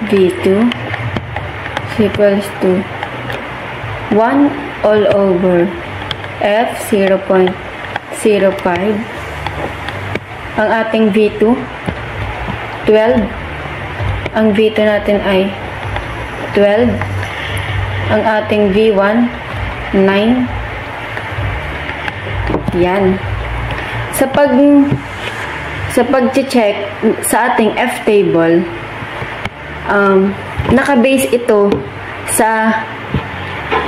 V2 equals to 1 all over F 0.05. Ang ating V2 12. Ang V2 natin ay 12. Ang ating V1 9. Yan. Sa pag-check sa ating F table, naka-base ito sa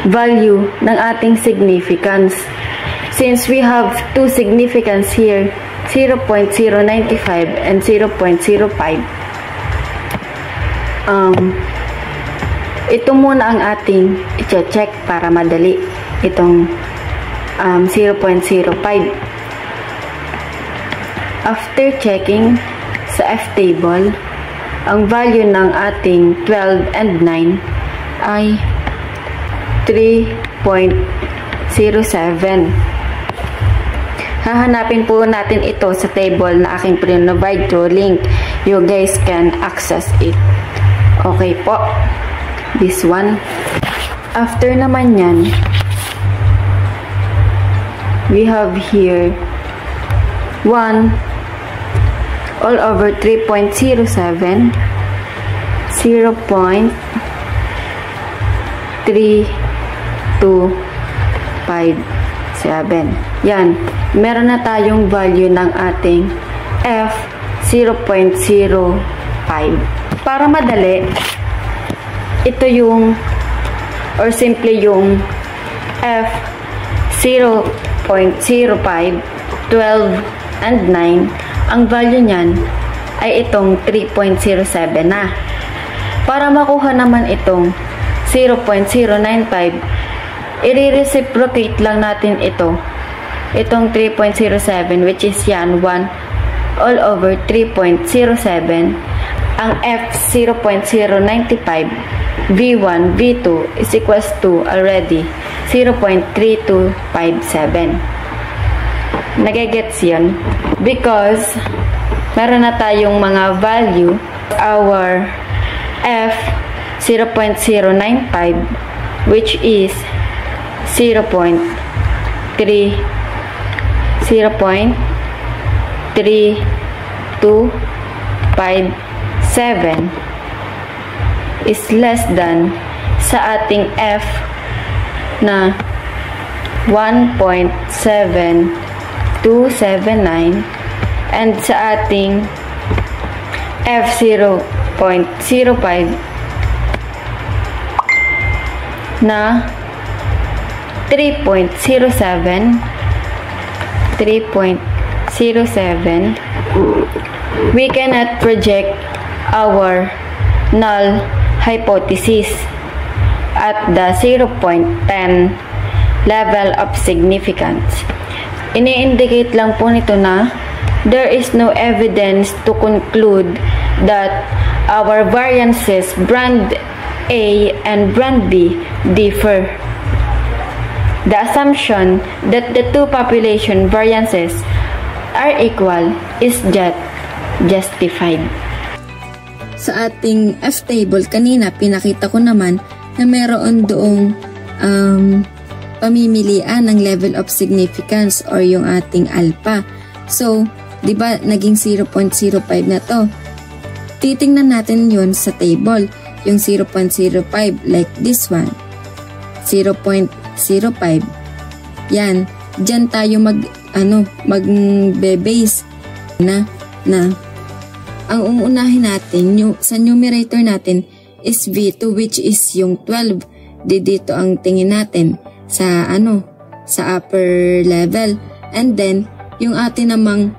value ng ating significance. Since we have two significance here, 0.095 and 0.05, ito muna ang ating i-check para madali. Itong 0.05. After checking sa F table, ang value ng ating 12 and 9 ay 3.07. Hahanapin po natin ito sa table na aking provide through link. You guys can access it. Okay po. This one. After naman yan, we have here 1 all over 3.07, 0.325. Yan. Meron na tayong value ng ating F 0.05. Para madali, ito yung or simply yung F 0.05, 12, and 9. Ang value niyan ay itong 3.07 na. Para makuha naman itong 0.095, i-reciprocate lang natin itong 3.07, which is yan 1 all over 3.07. Ang F 0.095 V1 V2 is equals to already 0.3257. Nagigets yun because meron na tayong mga value. Our F 0.095, which is 0.307. 0.3257 is less than sa ating F na 1.7279 and sa ating F 0.05 na 3.07, we cannot project our null hypothesis at the 0.10 level of significance. Ini-indicate lang po nito na there is no evidence to conclude that our variances brand A and brand B differ. The assumption that the two population variances are equal is justified. Sa ating F-table kanina, pinakita ko naman na meron doong pamimilian ng level of significance or yung ating alpha. So, di ba naging 0.05 na to? Titingnan natin yun sa table. Yung 0.05 like this one. 0.05. Yan. Diyan tayo magbe-base na ang uunahin natin sa numerator natin is V2 which is yung 12. Dito ang tingin natin sa upper level. And then yung atin namang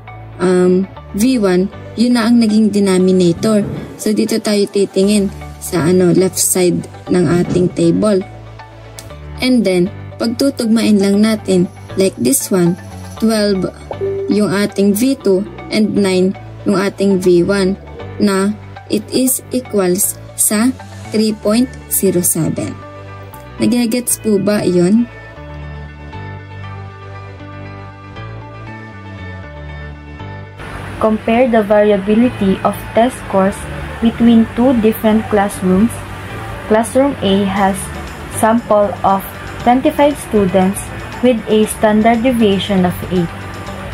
V1, yun na ang naging denominator. So dito tayo titingin sa left side ng ating table. And then pagtutugmain lang natin like this one, 12 yung ating V2 and 9 yung ating V1 na it is equals sa 3.07. Nagigets po ba yun? Compare the variability of test scores between two different classrooms. Classroom A has sample of 25 students with a standard deviation of 8,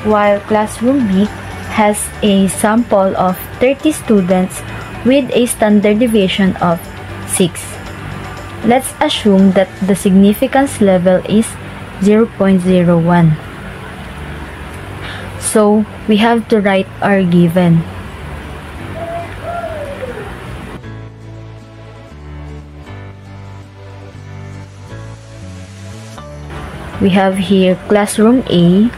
while Classroom B has a sample of 30 students with a standard deviation of 6. Let's assume that the significance level is 0.01. So, we have to write our given. We have here Classroom A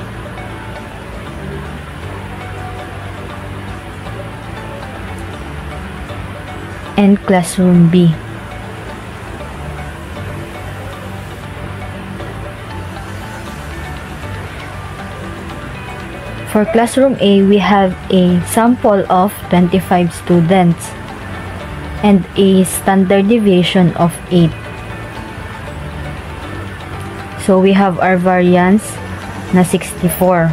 and Classroom B. For Classroom A, we have a sample of 25 students and a standard deviation of 8. So we have our variance na 64.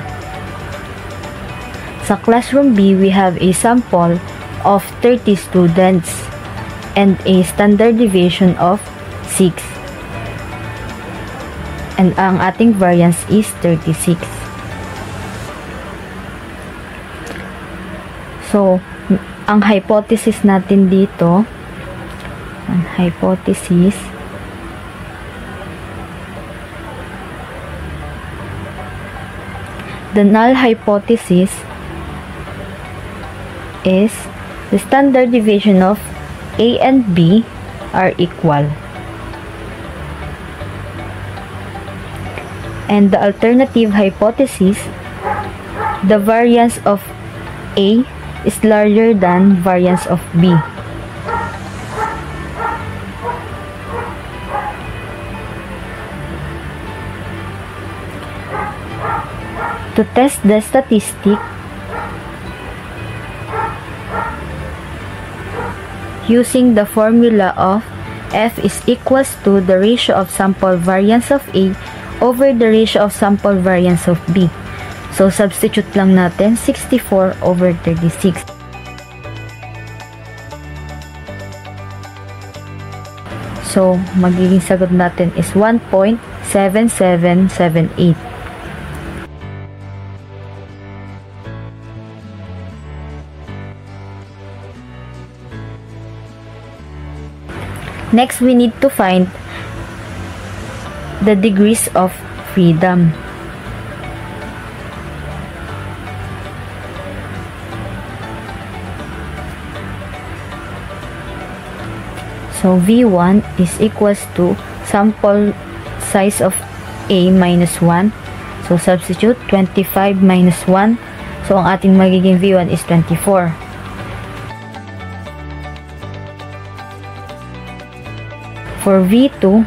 Sa Classroom B, we have a sample of 30 students and a standard deviation of 6. And ang ating variance is 36. So, ang hypothesis natin dito, the null hypothesis is the standard deviation of A and B are equal. And the alternative hypothesis, the variance of A is larger than variance of B. To test the statistic, using the formula of F is equals to the ratio of sample variance of A over the ratio of sample variance of B. So, substitute lang natin 64 over 36. So, magiging sagot natin is 1.7778. Next, we need to find the degrees of freedom. So V1 is equals to sample size of A minus 1. So substitute 25 minus 1. So ang ating magiging V1 is 24. For V2,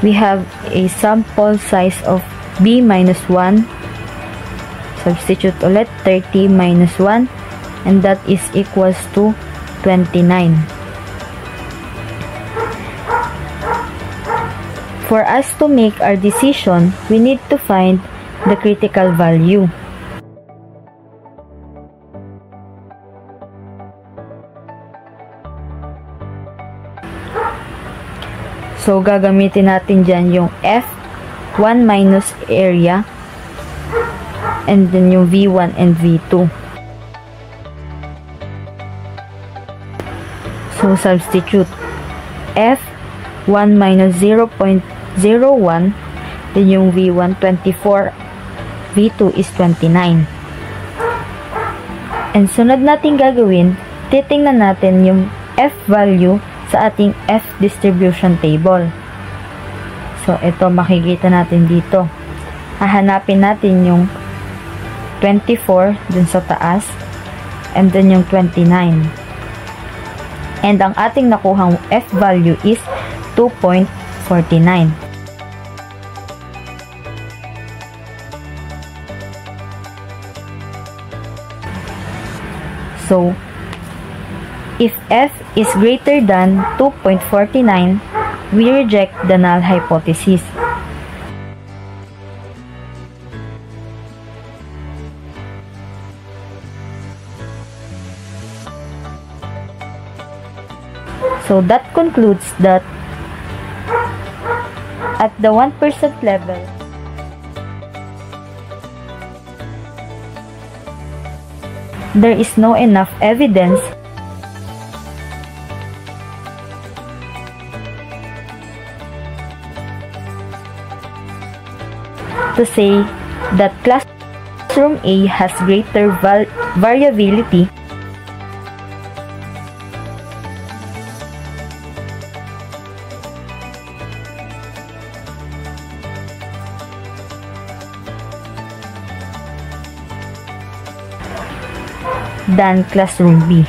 we have a sample size of B minus 1. Substitute ulit 30 minus 1, and that is equals to 29. For us to make our decision, we need to find the critical value. So, gagamitin natin dyan yung F1 minus area, and then yung V1 and V2. So, substitute F1 minus 0.01, then yung V1, 24, V2 is 29. And sunod natin gagawin, titingnan natin yung F value sa ating F distribution table. So, ito makikita natin dito. Hahanapin natin yung 24 dun sa taas, and then yung 29. And ang ating nakuhang F value is 2.49. So, if F is greater than 2.49, we reject the null hypothesis. So that concludes that at the 1% level, there is no enough evidence to say that classroom A has greater variability than classroom B.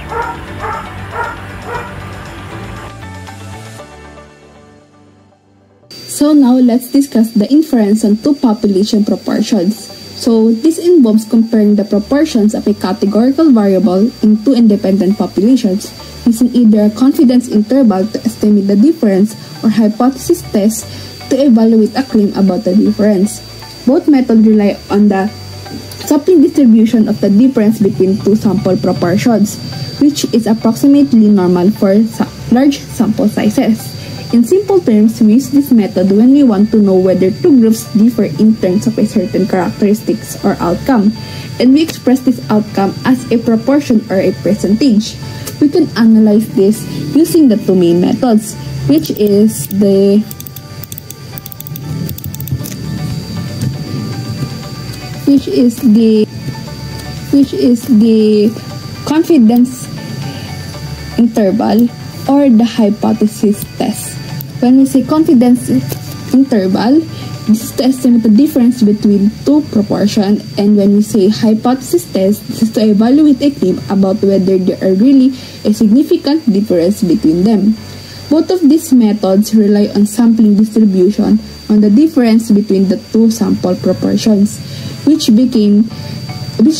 So now let's discuss the inference on two population proportions. So this involves comparing the proportions of a categorical variable in two independent populations using either a confidence interval to estimate the difference or hypothesis test to evaluate a claim about the difference. Both methods rely on the sampling distribution of the difference between two sample proportions, which is approximately normal for large sample sizes. In simple terms, we use this method when we want to know whether two groups differ in terms of a certain characteristics or outcome, and we express this outcome as a proportion or a percentage. We can analyze this using the two main methods, which is the confidence interval or the hypothesis test. When we say confidence interval, this is to estimate the difference between two proportions, and when we say hypothesis test, this is to evaluate a claim about whether there are really a significant difference between them. Both of these methods rely on sampling distribution on the difference between the two sample proportions, which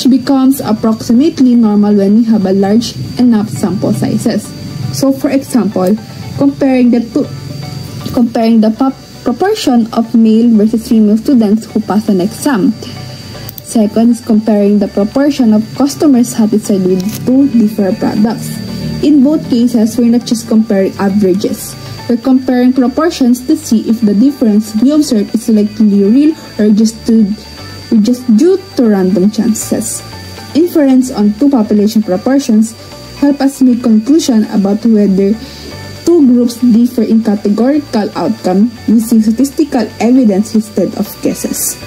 becomes approximately normal when we have a large enough sample sizes. So for example, comparing the proportion of male versus female students who pass an exam. Second is comparing the proportion of customers satisfied with two different products. In both cases, we're not just comparing averages. We're comparing proportions to see if the difference we observe is likely real or just due to random chances. Inference on two population proportions help us make conclusion about whether two groups differ in categorical outcome using statistical evidence instead of guesses.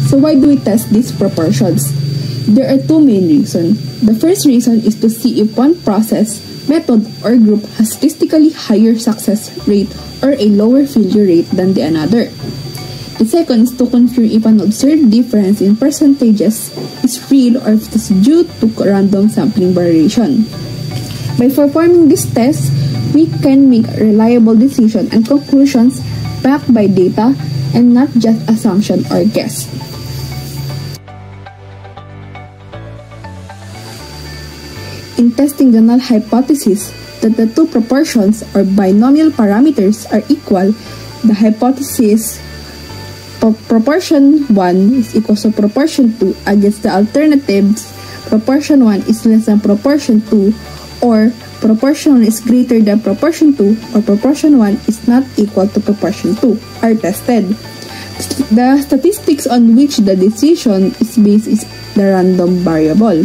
So why do we test these proportions? There are two main reasons. The first reason is to see if one process, method, or group has statistically higher success rate or a lower failure rate than the another. The second is to confirm if an observed difference in percentages is real or if it is due to random sampling variation. By performing this test, we can make a reliable decision and conclusions backed by data and not just assumption or guess. In testing the null hypothesis that the two proportions or binomial parameters are equal, the hypothesis proportion 1 is equal to proportion 2 against the alternatives proportion 1 is less than proportion 2 or proportion 1 is greater than proportion 2 or proportion 1 is not equal to proportion 2 are tested. The statistics on which the decision is based is the random variable.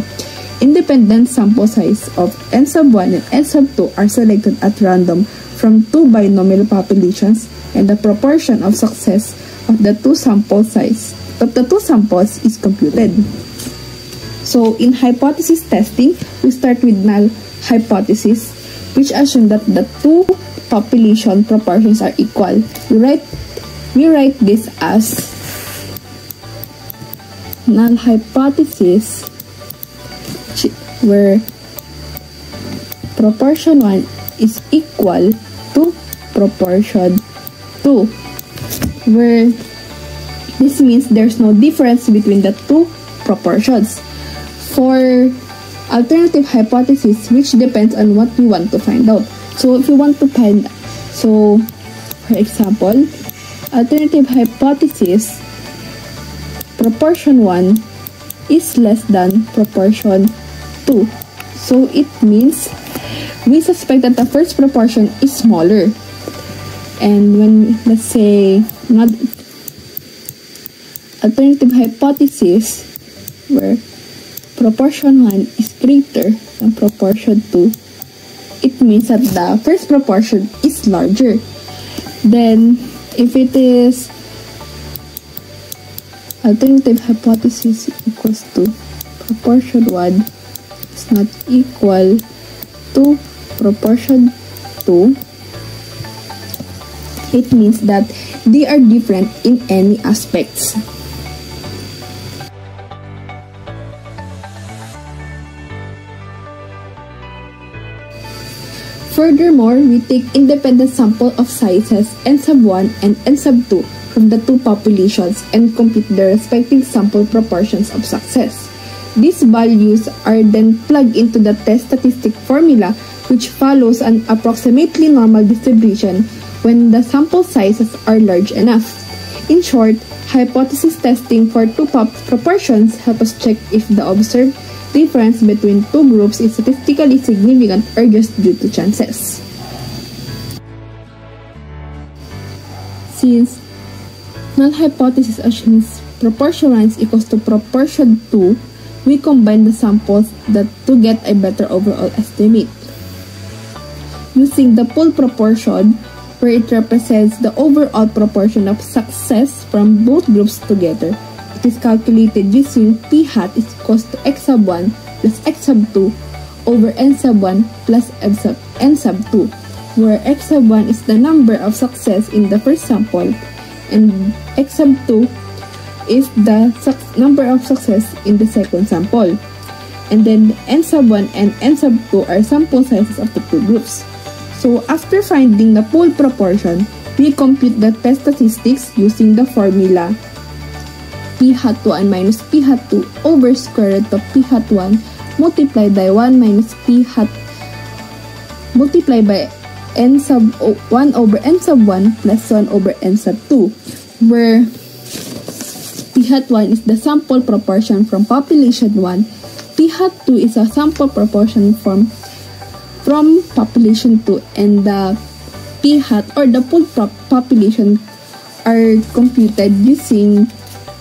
Independent sample size of n sub 1 and n sub 2 are selected at random from two binomial populations and the proportion of success of the two samples is computed. So in hypothesis testing, we start with null hypothesis, which assume that the two population proportions are equal. We write this as null hypothesis where proportion 1 is equal to proportion 2, where this means there's no difference between the two proportions. For alternative hypothesis, which depends on what we want to find out. So if you want to find, so for example, alternative hypothesis, proportion 1 is less than proportion 2. So it means we suspect that the first proportion is smaller. And when, let's say, not alternative hypothesis where proportion 1 is greater than proportion 2, it means that the first proportion is larger. Then, if it is alternative hypothesis equals to proportion 1 is not equal to proportion 2, it means that they are different in any aspects. Furthermore, we take independent sample of sizes n sub 1 and n sub 2 from the two populations and compute their respective sample proportions of success. These values are then plugged into the test statistic formula, which follows an approximately normal distribution when the sample sizes are large enough. In short, hypothesis testing for two proportions help us check if the observed difference between two groups is statistically significant or just due to chances. Since null hypothesis assumes proportion 1 is equals to proportion 2, we combine the samples to get a better overall estimate. Using the pool proportion, where it represents the overall proportion of success from both groups together, it is calculated using p hat is equals to x sub 1 plus x sub 2 over n sub 1 plus n sub 2, where x sub 1 is the number of success in the first sample and x sub 2 is the number of success in the second sample. And then n sub 1 and n sub 2 are sample sizes of the two groups. So after finding the pool proportion, we compute the test statistics using the formula p hat 1 minus p hat 2 over square root of p hat 1 multiplied by 1 minus p hat multiplied by n sub 1 over n sub 1 plus 1 over n sub 2, where p hat 1 is the sample proportion from population 1, p hat 2 is a sample proportion from population 2, and the p hat or the pool population are computed using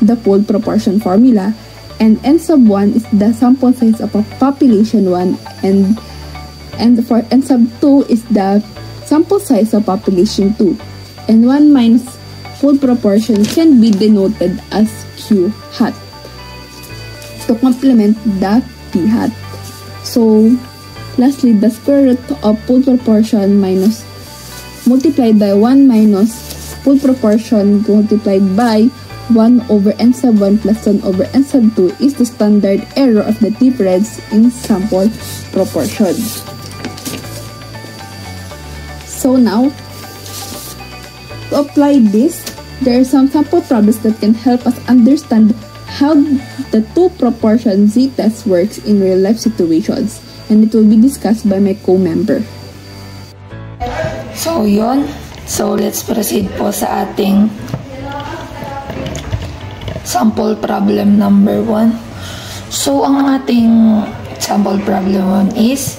the pool proportion formula, and n sub 1 is the sample size of a population 1, and for n sub 2 is the sample size of population 2, and 1 minus full proportion can be denoted as q hat to complement the p hat. So lastly, the square root of full proportion minus multiplied by 1 minus full proportion multiplied by 1 over n sub 1 plus 1 over n sub 2 is the standard error of the difference in sample proportion. So now, to apply this, there are some sample problems that can help us understand how the two proportion z-test works in real-life situations, and it will be discussed by my co-member. So yun, so let's proceed po sa ating sample problem number 1. So ang ating sample problem 1 is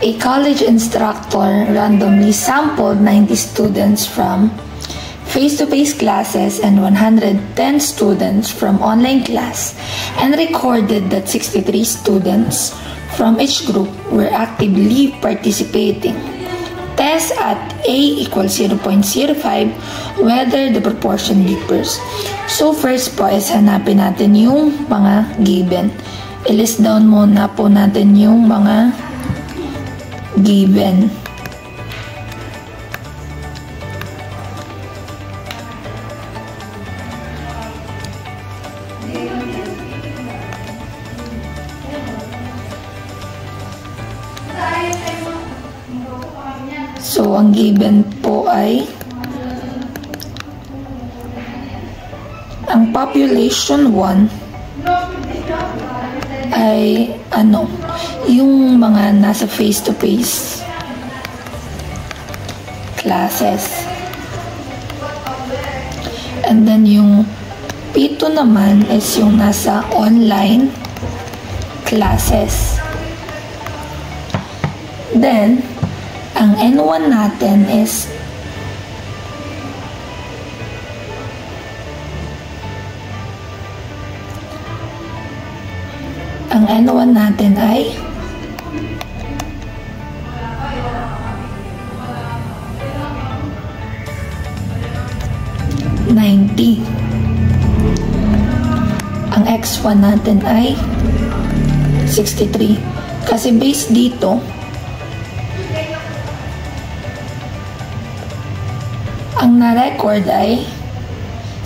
a college instructor randomly sampled 90 students from face-to-face classes and 110 students from online class and recorded that 63 students from each group were actively participating. Test at A equals 0.05 whether the proportion differs. So first po is hanapin natin yung mga given. I-list down muna po natin yung mga given. So, ang given po ay ang population 1 ay yung mga nasa face-to-face classes. And then yung P2 naman is yung nasa online classes. Then, ang N1 natin is ay 90. Ang X1 natin ay 63. Kasi based dito, ang na-record ay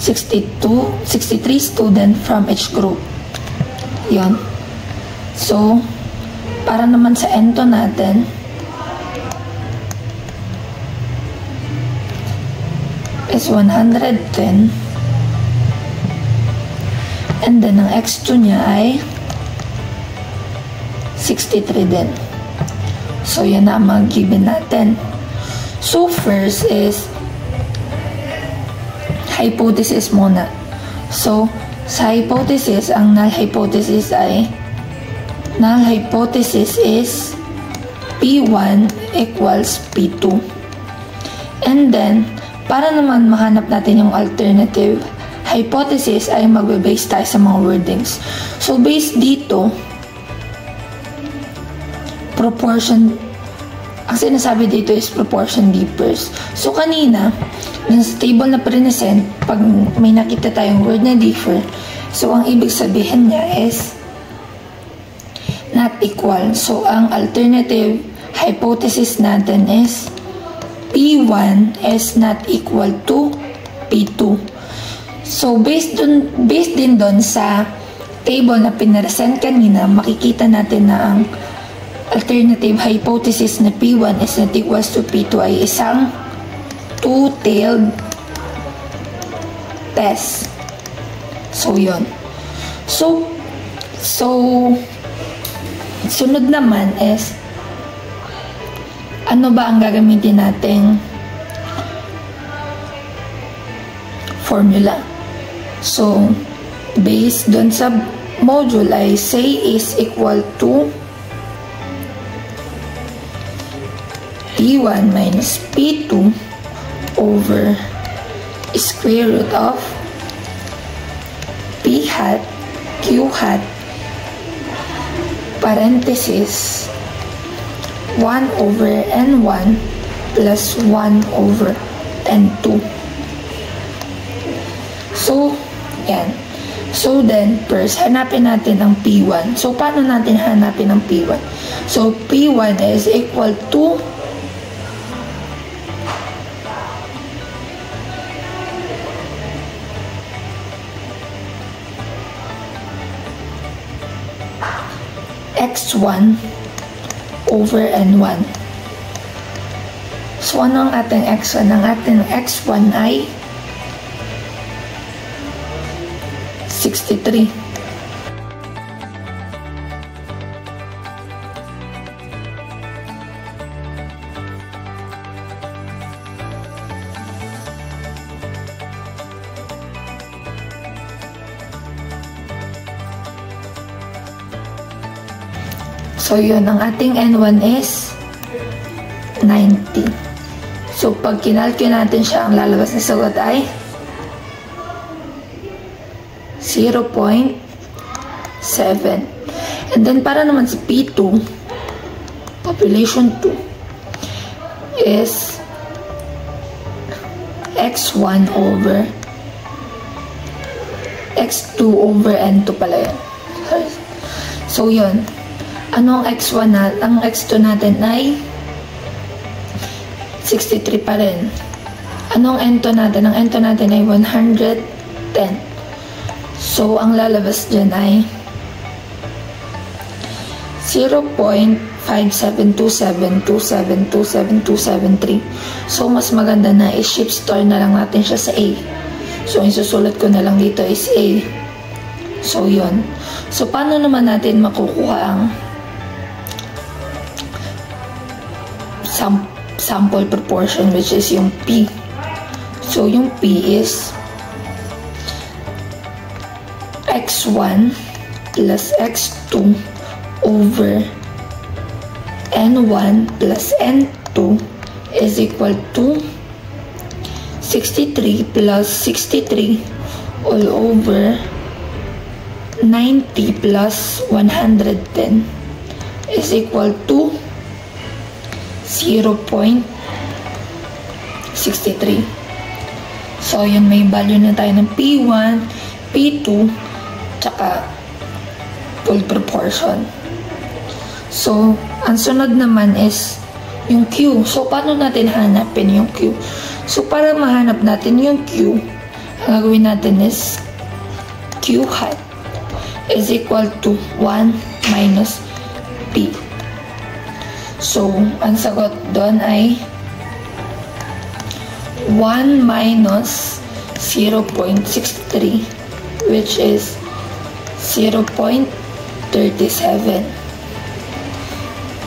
63 student from each group. Yon. So, para naman sa N2 natin, is 110. And then, ang X2 niya ay 63 din. So, yan na ang mga given natin. So, first is hypothesis muna. So, sa hypothesis, ang null hypothesis is P1 equals P2. And then, para naman mahanap natin yung alternative hypothesis ay magbe-base tayo sa mga wordings. So, based dito, proportion, ang sinasabi dito is proportion differs. So, kanina, yung sa table na present, pag may nakita tayong word na differ, so ang ibig sabihin niya is not equal. So, ang alternative hypothesis natin is P1 is not equal to P2. So, based din doon sa table na pinresent kanina, makikita natin na ang alternative hypothesis na P1 is not equals to P2 ay isang two-tailed test. So, yun. So, sunod naman is, ano ba ang gagamitin nating formula? So, based dun sa module ay say is equal to P1 minus P2 over square root of P hat, Q hat, parenthesis 1 over N1 plus 1 over N2. So, yan. So then, first, hanapin natin ang P1. So, paano natin hanapin ang P1? So, P1 is equal to X1 over N1. So, ano ang ating X1? Ang ating X1 ay 63. So, yun, ang ating N1 is 90. So, pag kinalculate natin siya, ang lalabas na sagot ay 0.7. And then, para naman sa P2, population 2, is X1 over X2 over N2 pala yun. So, yun. Ano ang X1 na? Ang X2 natin ay 63 pa rin. Ano ang N2 natin? Ang N2 natin ay 110. So, ang lalabas dyan ay 0.5727272773. So, mas maganda na i-shift store na lang natin siya sa A. So, isusulat ko na lang dito is A. So, yun. So, paano naman natin makukuha ang sample proportion, which is yung P? So, yung P is X1 plus X2 over N1 plus N2 is equal to 63 plus 63 all over 90 plus 110 is equal to 0.63. So, yun, may value na tayo ng P1, P2, tsaka full proportion. So, ang sunod naman is yung Q. So, paano natin hanapin yung Q? So, para mahanap natin yung Q, ang gagawin natin is Q hat is equal to 1 minus P. So, ang sagot doon ay 1 minus 0.63, which is 0.37.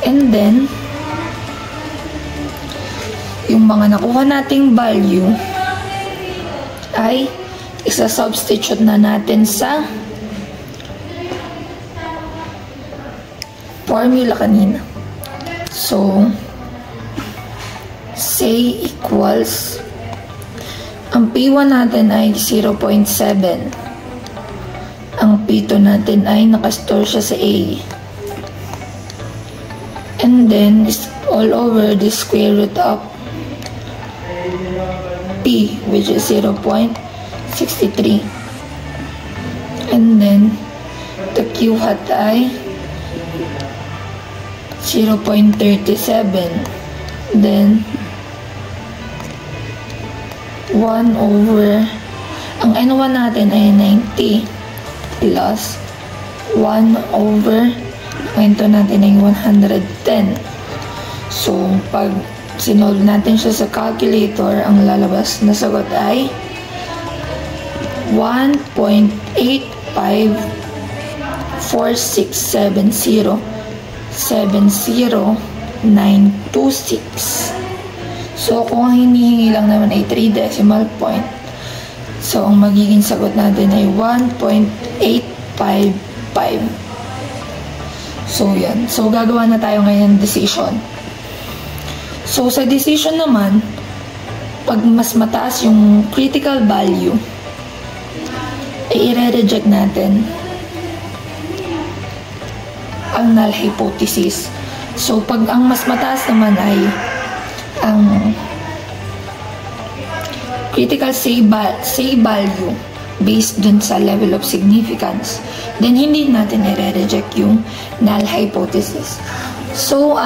And then, yung mga nakuha nating value ay isa-substitute na natin sa formula kanina. So, say equals, ang P1 natin ay 0.7. Ang P2 natin ay nakastore siya sa A. And then, all over the square root of P, which is 0.63. And then, the Q hat ay 0.37. Then, 1 over, ang N1 natin ay 90 plus 1 over, ang N2 natin ay 110. So, pag sinolve natin siya sa calculator, ang lalabas na sagot ay 1.854670 70926. So, kung ang hinihingi lang naman ay 3 decimal point, so, ang magiging sagot natin ay 1.855. So, yan. So, gagawa na tayo ngayon ng decision. So, sa decision naman, pag mas mataas yung critical value, ay i-reject natin. ang null hypothesis. So, pag ang mas mataas naman ay ang critical say value based dun sa level of significance, then hindi natin i-reject yung null hypothesis. So,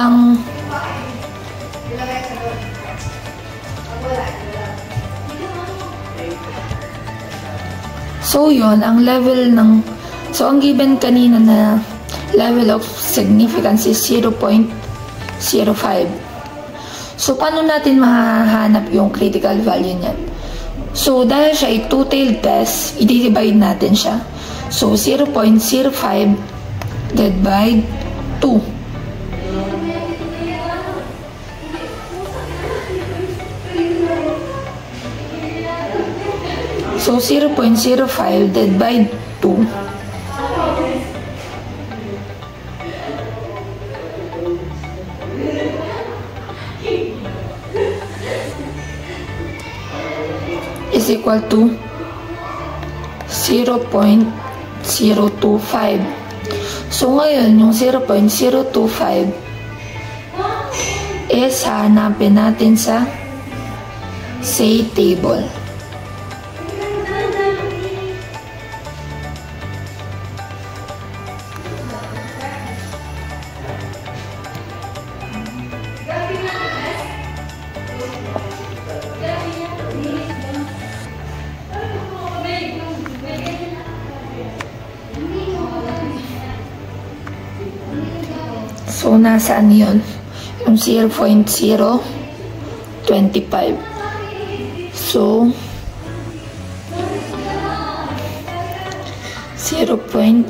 yun, ang level ng, so ang given kanina na level of significance is 0.05. So, paano natin mahahanap yung critical value niyan? So, dahil siya ay two-tailed test, i-divide natin siya. So, 0.05 divided by 2. So, 0.05 divided by 2 is equal to 0.025. So, ngayon, yung 0.025 is hanapin natin sa say table. So, nasaan yun? Yung 0.025. So, 0.025.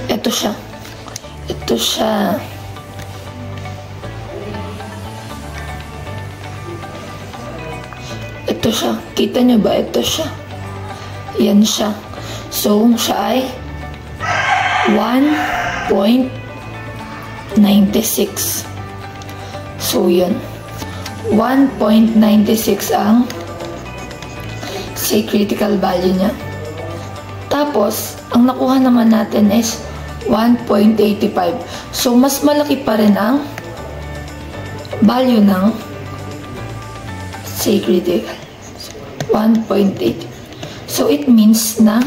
Ito siya. Ito siya. Ito siya. Kita nyo ba? Ito siya. Yan siya. So, siya ay 1.96. So, yun. 1.96 ang say critical value niya. Tapos, ang nakuha naman natin is 1.85. So, mas malaki pa rin ang value ng say critical. 1.8. So, it means na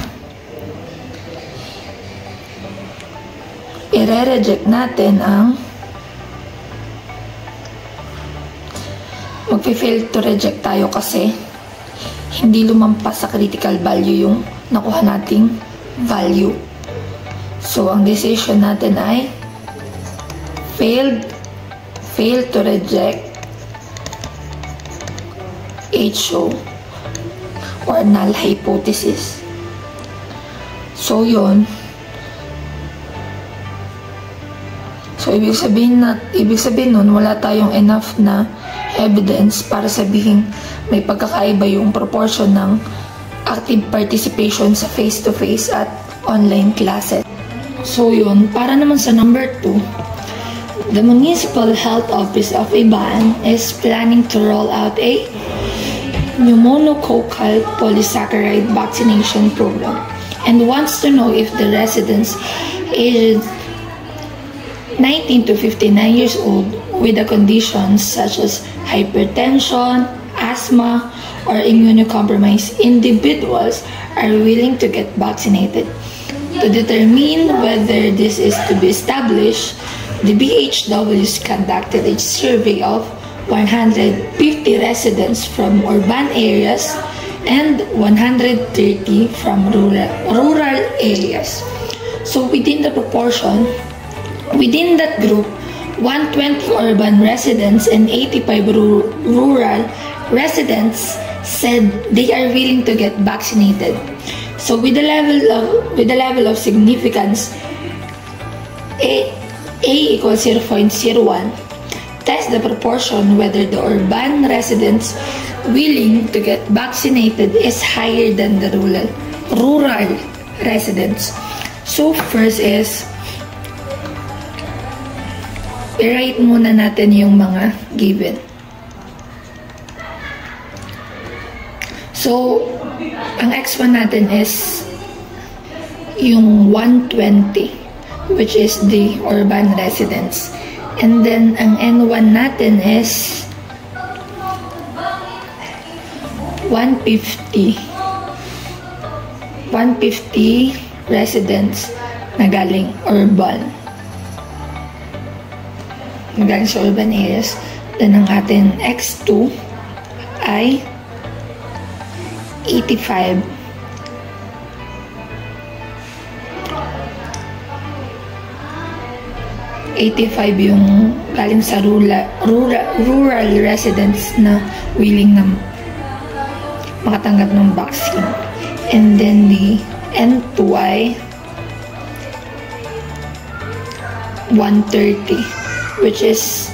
i-reject natin ang mag-fail to reject tayo kasi hindi lumampas sa critical value yung nakuha nating value. So, ang decision natin ay fail to reject HO or null hypothesis. So, yun. So, ibig sabihin nun, wala tayong enough na evidence para sabihin may pagkakaiba yung proportion ng active participation sa face-to-face at online classes. So, yun. Para naman sa number 2, the Municipal Health Office of Iban is planning to roll out a pneumococcal polysaccharide vaccination program and wants to know if the residents aged 19 to 59 years old with the conditions such as hypertension, asthma, or immunocompromised individuals are willing to get vaccinated. To determine whether this is to be established, the BHWs conducted a survey of 150 residents from urban areas and 130 from rural areas. So within that group, 120 urban residents and 85 rural residents said they are willing to get vaccinated. So with the level of significance A equals 0.01, test the proportion whether the urban residents willing to get vaccinated is higher than the rural residents. So first is i-write muna natin yung mga given. So, ang x1 natin is yung 120, which is the urban residents. And then, ang N1 natin is 150 residents na galing urban. Magaling sa urban areas. Then, ang ating X2 ay 85. Yung galing sa rural residents na willing na makatanggap ng vaccine. And then the N2 ay 130, which is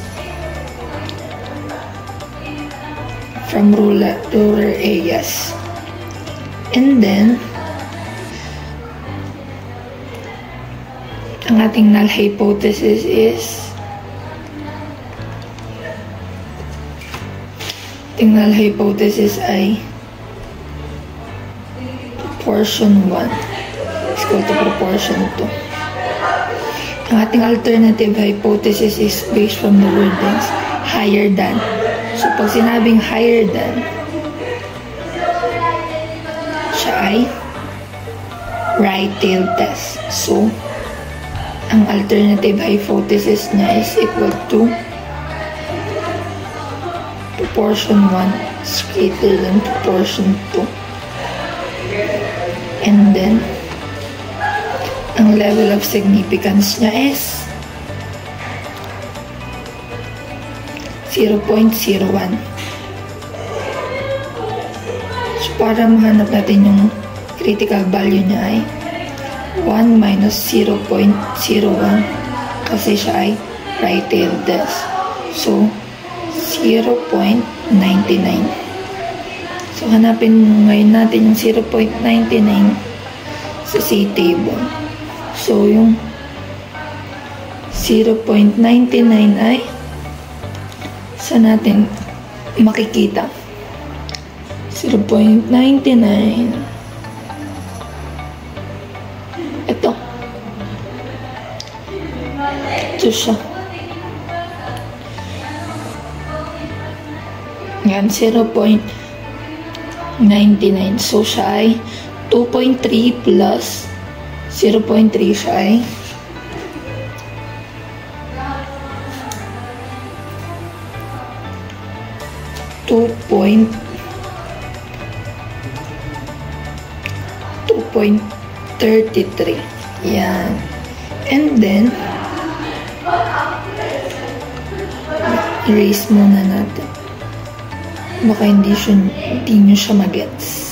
from rural areas. And then, ang ating null hypothesis is ay proportion 1 is equal to proportion 2. Ang ating alternative hypothesis is based from the wordings higher than. So, pag sinabing higher than, siya ay right tail test. So, ang alternative hypothesis niya is equal to proportion 1 is greater than proportion 2. And then, ang level of significance niya is 0.01. So, para mahanap natin yung critical value niya ay 1 minus 0.01 kasi siya ay right tail test. So, 0.99. So, hanapin ngayon natin yung 0.99 sa C table. So, yung 0.99 ay saan natin makikita? 0.99 ito siya. Yan, 0.99. So, siya ay 2.3 plus 0.3 siya ay 2.33. Yan. And then, erase muna natin. Baka hindi nyo siya magets.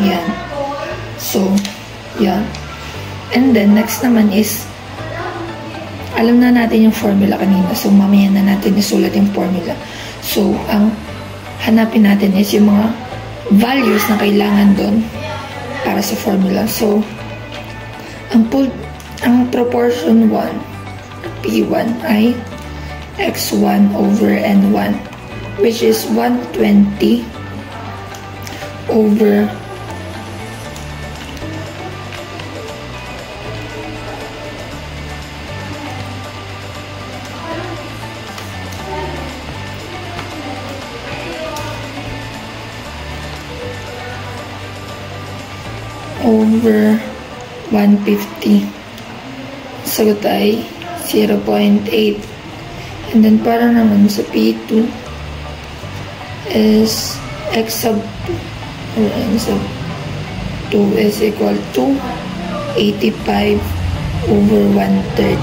Yan. So, yan. And then, next naman is, alam na natin yung formula kanina. So, mamaya na natin isulat yung formula. So, ang hanapin natin is yung mga values na kailangan doon para sa formula. So, ang proportion 1, P1, ay X1 over N1, which is 120 over 150. Sagot ay 0.8. And then para naman sa P2 is X sub 2 or N sub 2 is equal to 85 over 130.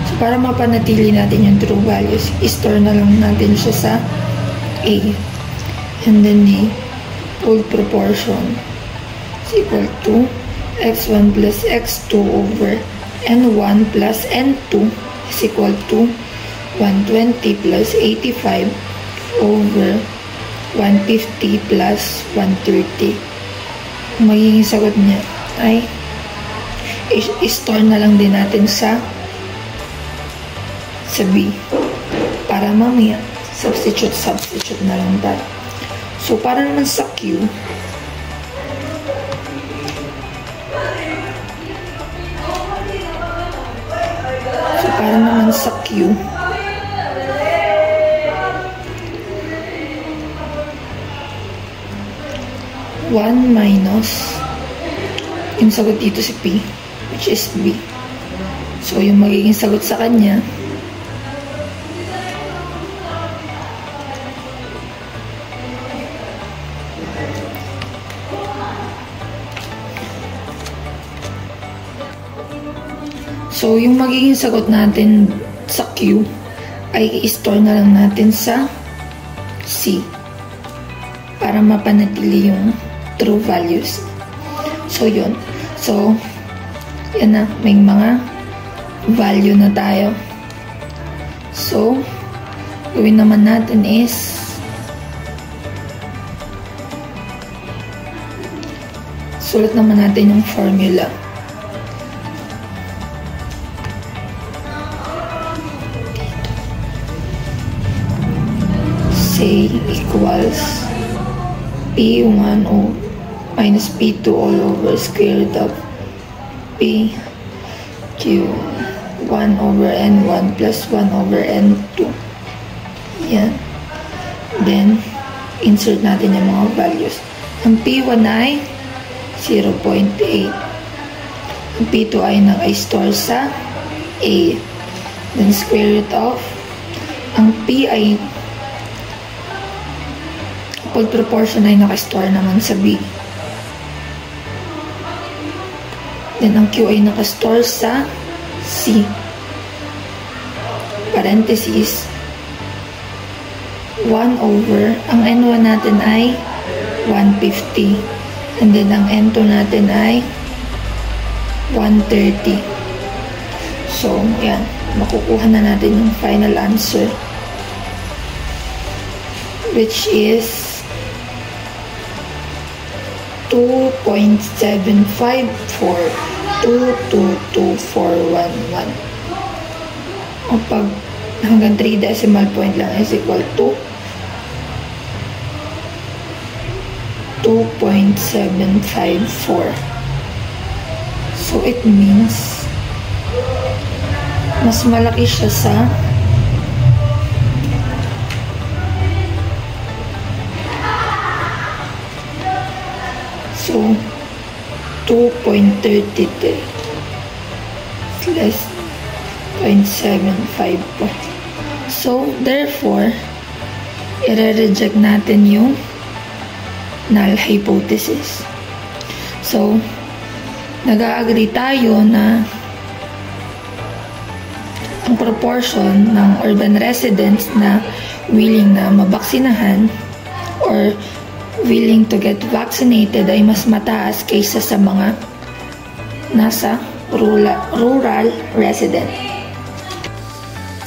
So para mapanatili natin yung true values, i-store na lang natin siya sa A. And then the full proportion is equal to X1 plus X2 over N1 plus N2 is equal to 120 plus 85 over 150 plus 130. Magiging sagot niya ay i-store na lang din natin sa B. Para mamaya, substitute na lang tayo. So, para naman sa Q, one minus yung sagot dito si P, which is B. So, yung magiging sagot sa kanya natin sa Q ay i-store na lang natin sa C para mapanatili yung true values. So, yun. So, yan na. May mga value na tayo. So, gawin naman natin is sulat naman natin yung formula. Say equals P1 minus P2 all over square root of P Q1 over N1 plus 1 over N2. Yan. Then, insert natin yung mga values. Ang P1 ay 0.8. Ang P2 ay naka-store sa A. Then, square root of ang P ay pag proportion ay naka-store naman sa B. Then, ang Q ay naka-store sa C. Parenthesis. 1 over, ang N1 natin ay 150. And then, ang N2 natin ay 130. So, yan. Makukuha na natin yung final answer. Which is 2.754 2222411. O pag hanggang 3 decimal point lang is equal to 2.754. So it means mas malaki siya sa So, 2.33 less 0.75 po. So, therefore, i-reject natin yung null hypothesis. So, nag-agree tayo na ang proportion ng urban residents na willing na mabaksinahan or willing to get vaccinated ay mas mataas kaysa sa mga nasa rural resident.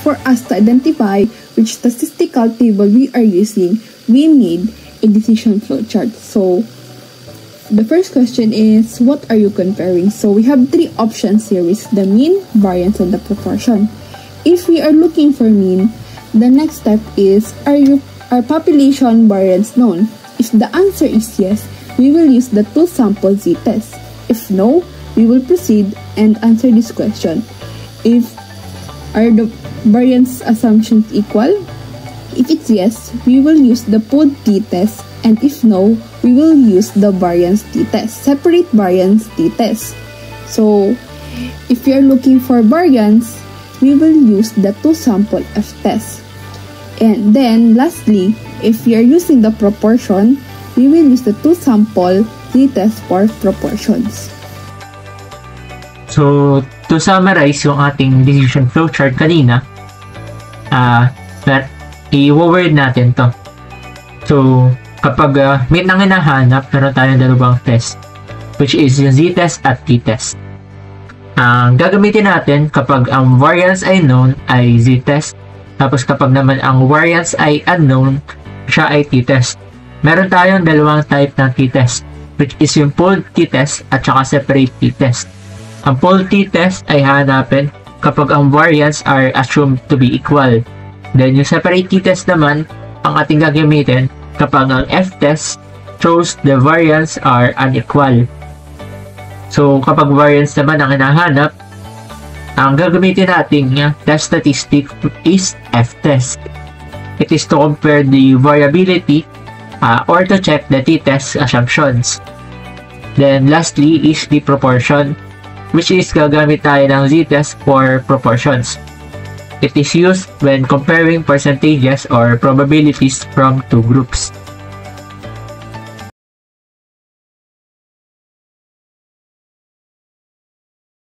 For us to identify which statistical table we are using, we made a decision flow chart. So, the first question is, what are you comparing? So, we have 3 options here, is the mean, variance, and the proportion. If we are looking for mean, the next step is, are population variance known? If the answer is yes, we will use the 2 sample z-test. If no, we will proceed and answer this question. If are the variance assumptions equal? If it's yes, we will use the POD t-test, and if no, we will use the variance t-test, separate variance t-test. So, if you are looking for variance, we will use the 2 sample f-test. And then, lastly, if we are using the proportion, we will use the 2 sample z-test for proportions. So, to summarize yung ating decision flow chart kanina, i-word natin to. So, kapag may nang hinahanap, meron tayong dalawang test, which is yung z-test at t-test. Ang gagamitin natin kapag ang variance ay known ay z-test, tapos kapag naman ang variance ay unknown, siya ay t-test. Meron tayong dalawang type ng t-test, which is yung pooled t-test at saka separate t-test. Ang pooled t-test ay hanapin kapag ang variance are assumed to be equal. Then yung separate t-test naman, ang ating gagamitin kapag ang f-test shows the variance are unequal. So kapag variance naman ang hinahanap, ang gagamitin nating test statistic is f-test. It is to compare the variability or to check the t-test assumptions. Then lastly is the proportion, which is gagamit tayo ng z-test for proportions. It is used when comparing percentages or probabilities from two groups.